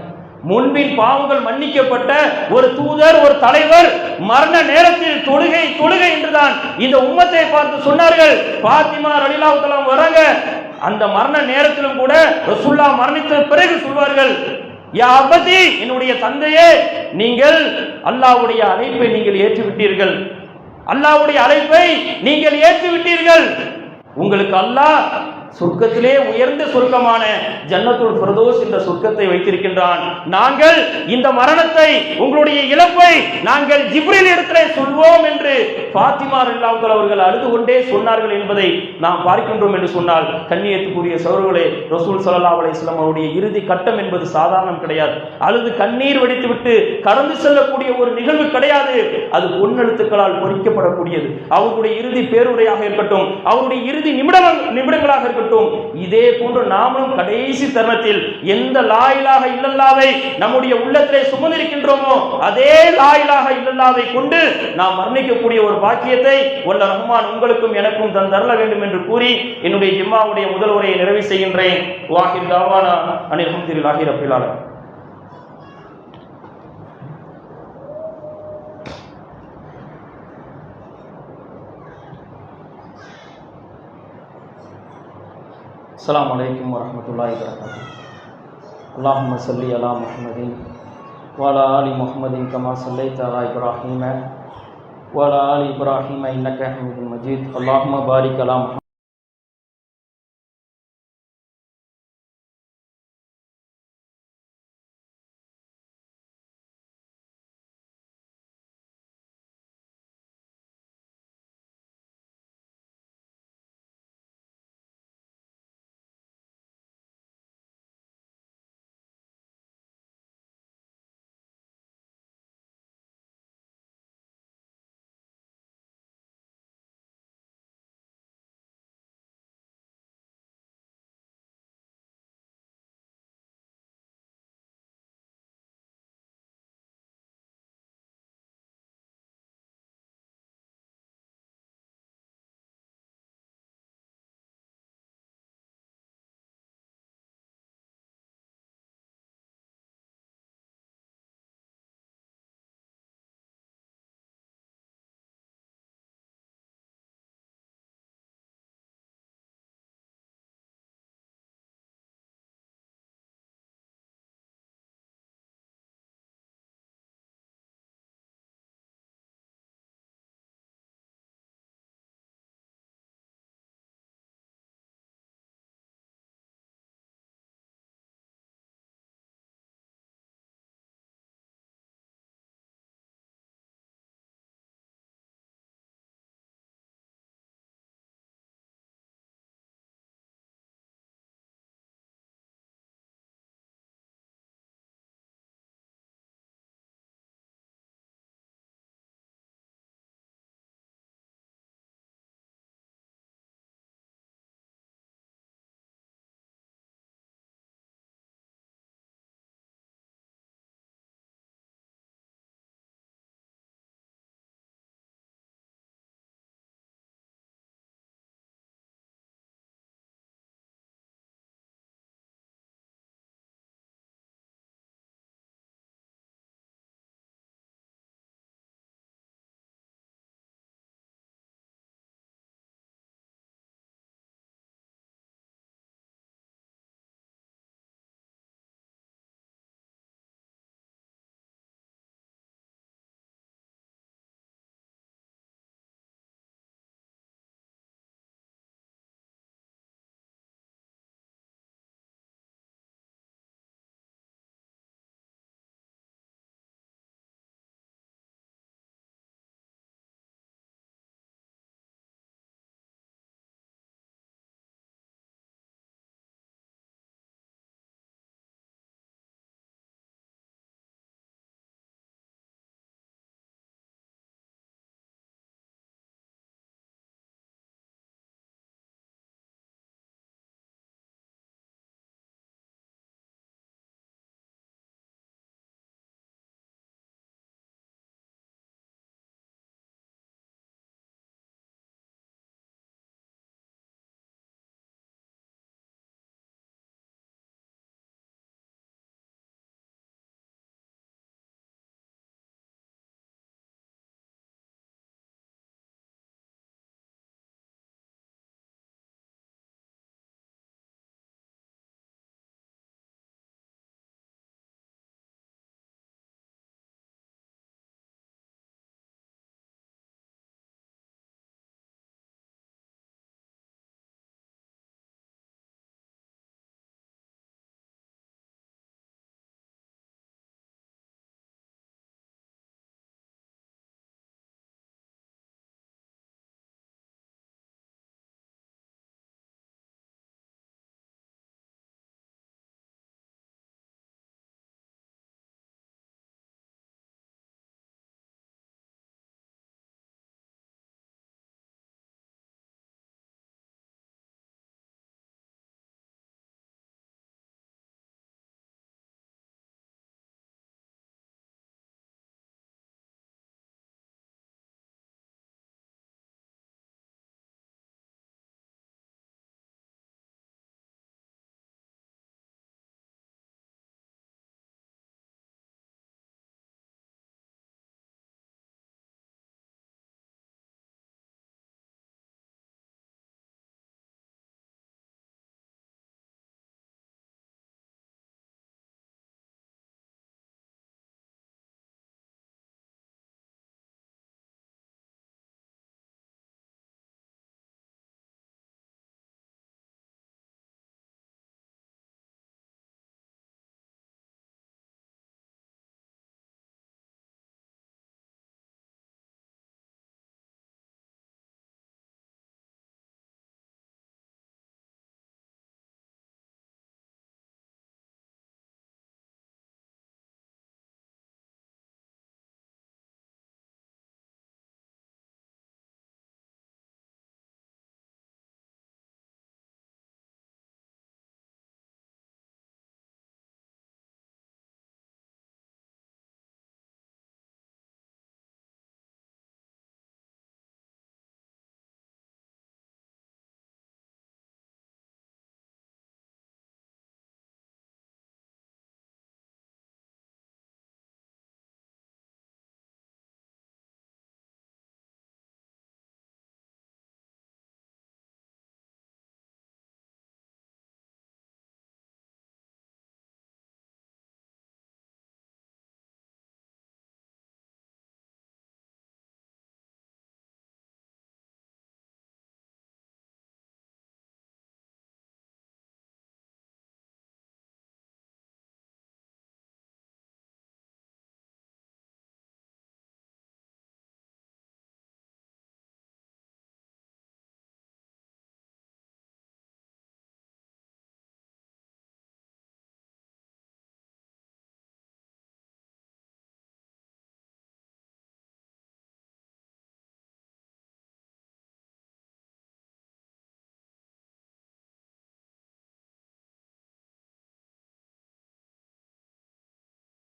முன்பின் பாவங்கள் மன்னிக்கப்பட்ட ஒரு தூதர், ஒரு தலைவர் மரண நேரத்தில் தொழுகை தொழுகை என்றுதான் இந்த உம்மத்தை பார்த்து சொன்னார்கள். பாத்திமா ரலியல்லாஹு தஆலா வராங்க, அந்த மரண நேரத்திலும் கூட ரசூலுல்லாஹ் மரணித்த பிறகு சொல்வார்கள், யா அபதி, என்னுடைய தந்தையே, நீங்கள் அல்லாஹ்வுடைய அழைப்பை நீங்கள் ஏற்றுவிட்டீர்கள், அல்லாஹ்வுடைய அழைப்பை நீங்கள் ஏற்றுவிட்டீர்கள். உங்களுக்கு அல்லாஹ் சொர்க்கத்திலே உயர்ந்த சொர்க்கமான ஜன்னத்துல் ஃபிர்தௌஸ் என்ற சொர்க்கத்தை வைத்திருக்கின்றான். நாங்கள் இந்த மரணத்தை, உங்களுடைய இழப்பை நாங்கள் ஜிப்ரீல் இடத்திலே சொல்வோம் என்று பாத்திமா ரலியல்லாஹு தஆலா அவர்கள் அழுது கொண்டே சொன்னார்கள் என்பதை நாம் பார்க்கின்றோம் என்று சொன்னால், கண்ணியத்துக்குரிய சகோதரர்களே, ரசூல் ஸல்லல்லாஹு அலைஹி வஸல்லம் அவருடைய இறுதி கட்டம் என்பது சாதாரணம் கிடையாது. அழுது கண்ணீர் வடித்துவிட்டு கடந்து செல்லக்கூடிய ஒரு நிகழ்வு கிடையாது. அது பொன்னெழுத்துக்களால் பொறிக்கப்படக்கூடியது. அவருடைய இறுதி பேருரையாக இருக்கட்டும், அவருடைய இறுதி நிமிடங்களாக இருக்கட்டும், இதே போன்று நாமும் கடைசி தருணத்தில் எந்த லா இலாஹ இல்லல்லாஹ்வை நம்முடைய உள்ளத்திலே சுமந்திருக்கின்றோமோ அதே லா இலாஹ இல்லல்லாஹ்வை கொண்டு நாம் மரணிக்கக்கூடிய ஒரு பாக்கியத்தை வல்ல ரஹ்மான் உங்களுக்கும் எனக்கும் தந்தருள வேண்டும் என்று கூறி என்னுடைய ஜும்மாவுடைய முதல் உரையை நிறைவு செய்கின்றேன். வாஹிர் தாவானா அனில் ஹம்துலில்லாஹி ரப்பில் ஆலமீன். அஸ்ஸலாமு அலைக்கும் வரஹ்மத்துல்லாஹி வபரகாத்துஹு. அல்லாஹும்ம ஸல்லி அலா முஹம்மதின் வ அலா ஆலி முஹம்மதின் கமா ஸல்லைத அலா இப்ராஹீம வ அலா ஆலி இப்ராஹீம இன்னக ஹமீதும் மஜீத். அல்லாஹும்ம பாரிக் அலா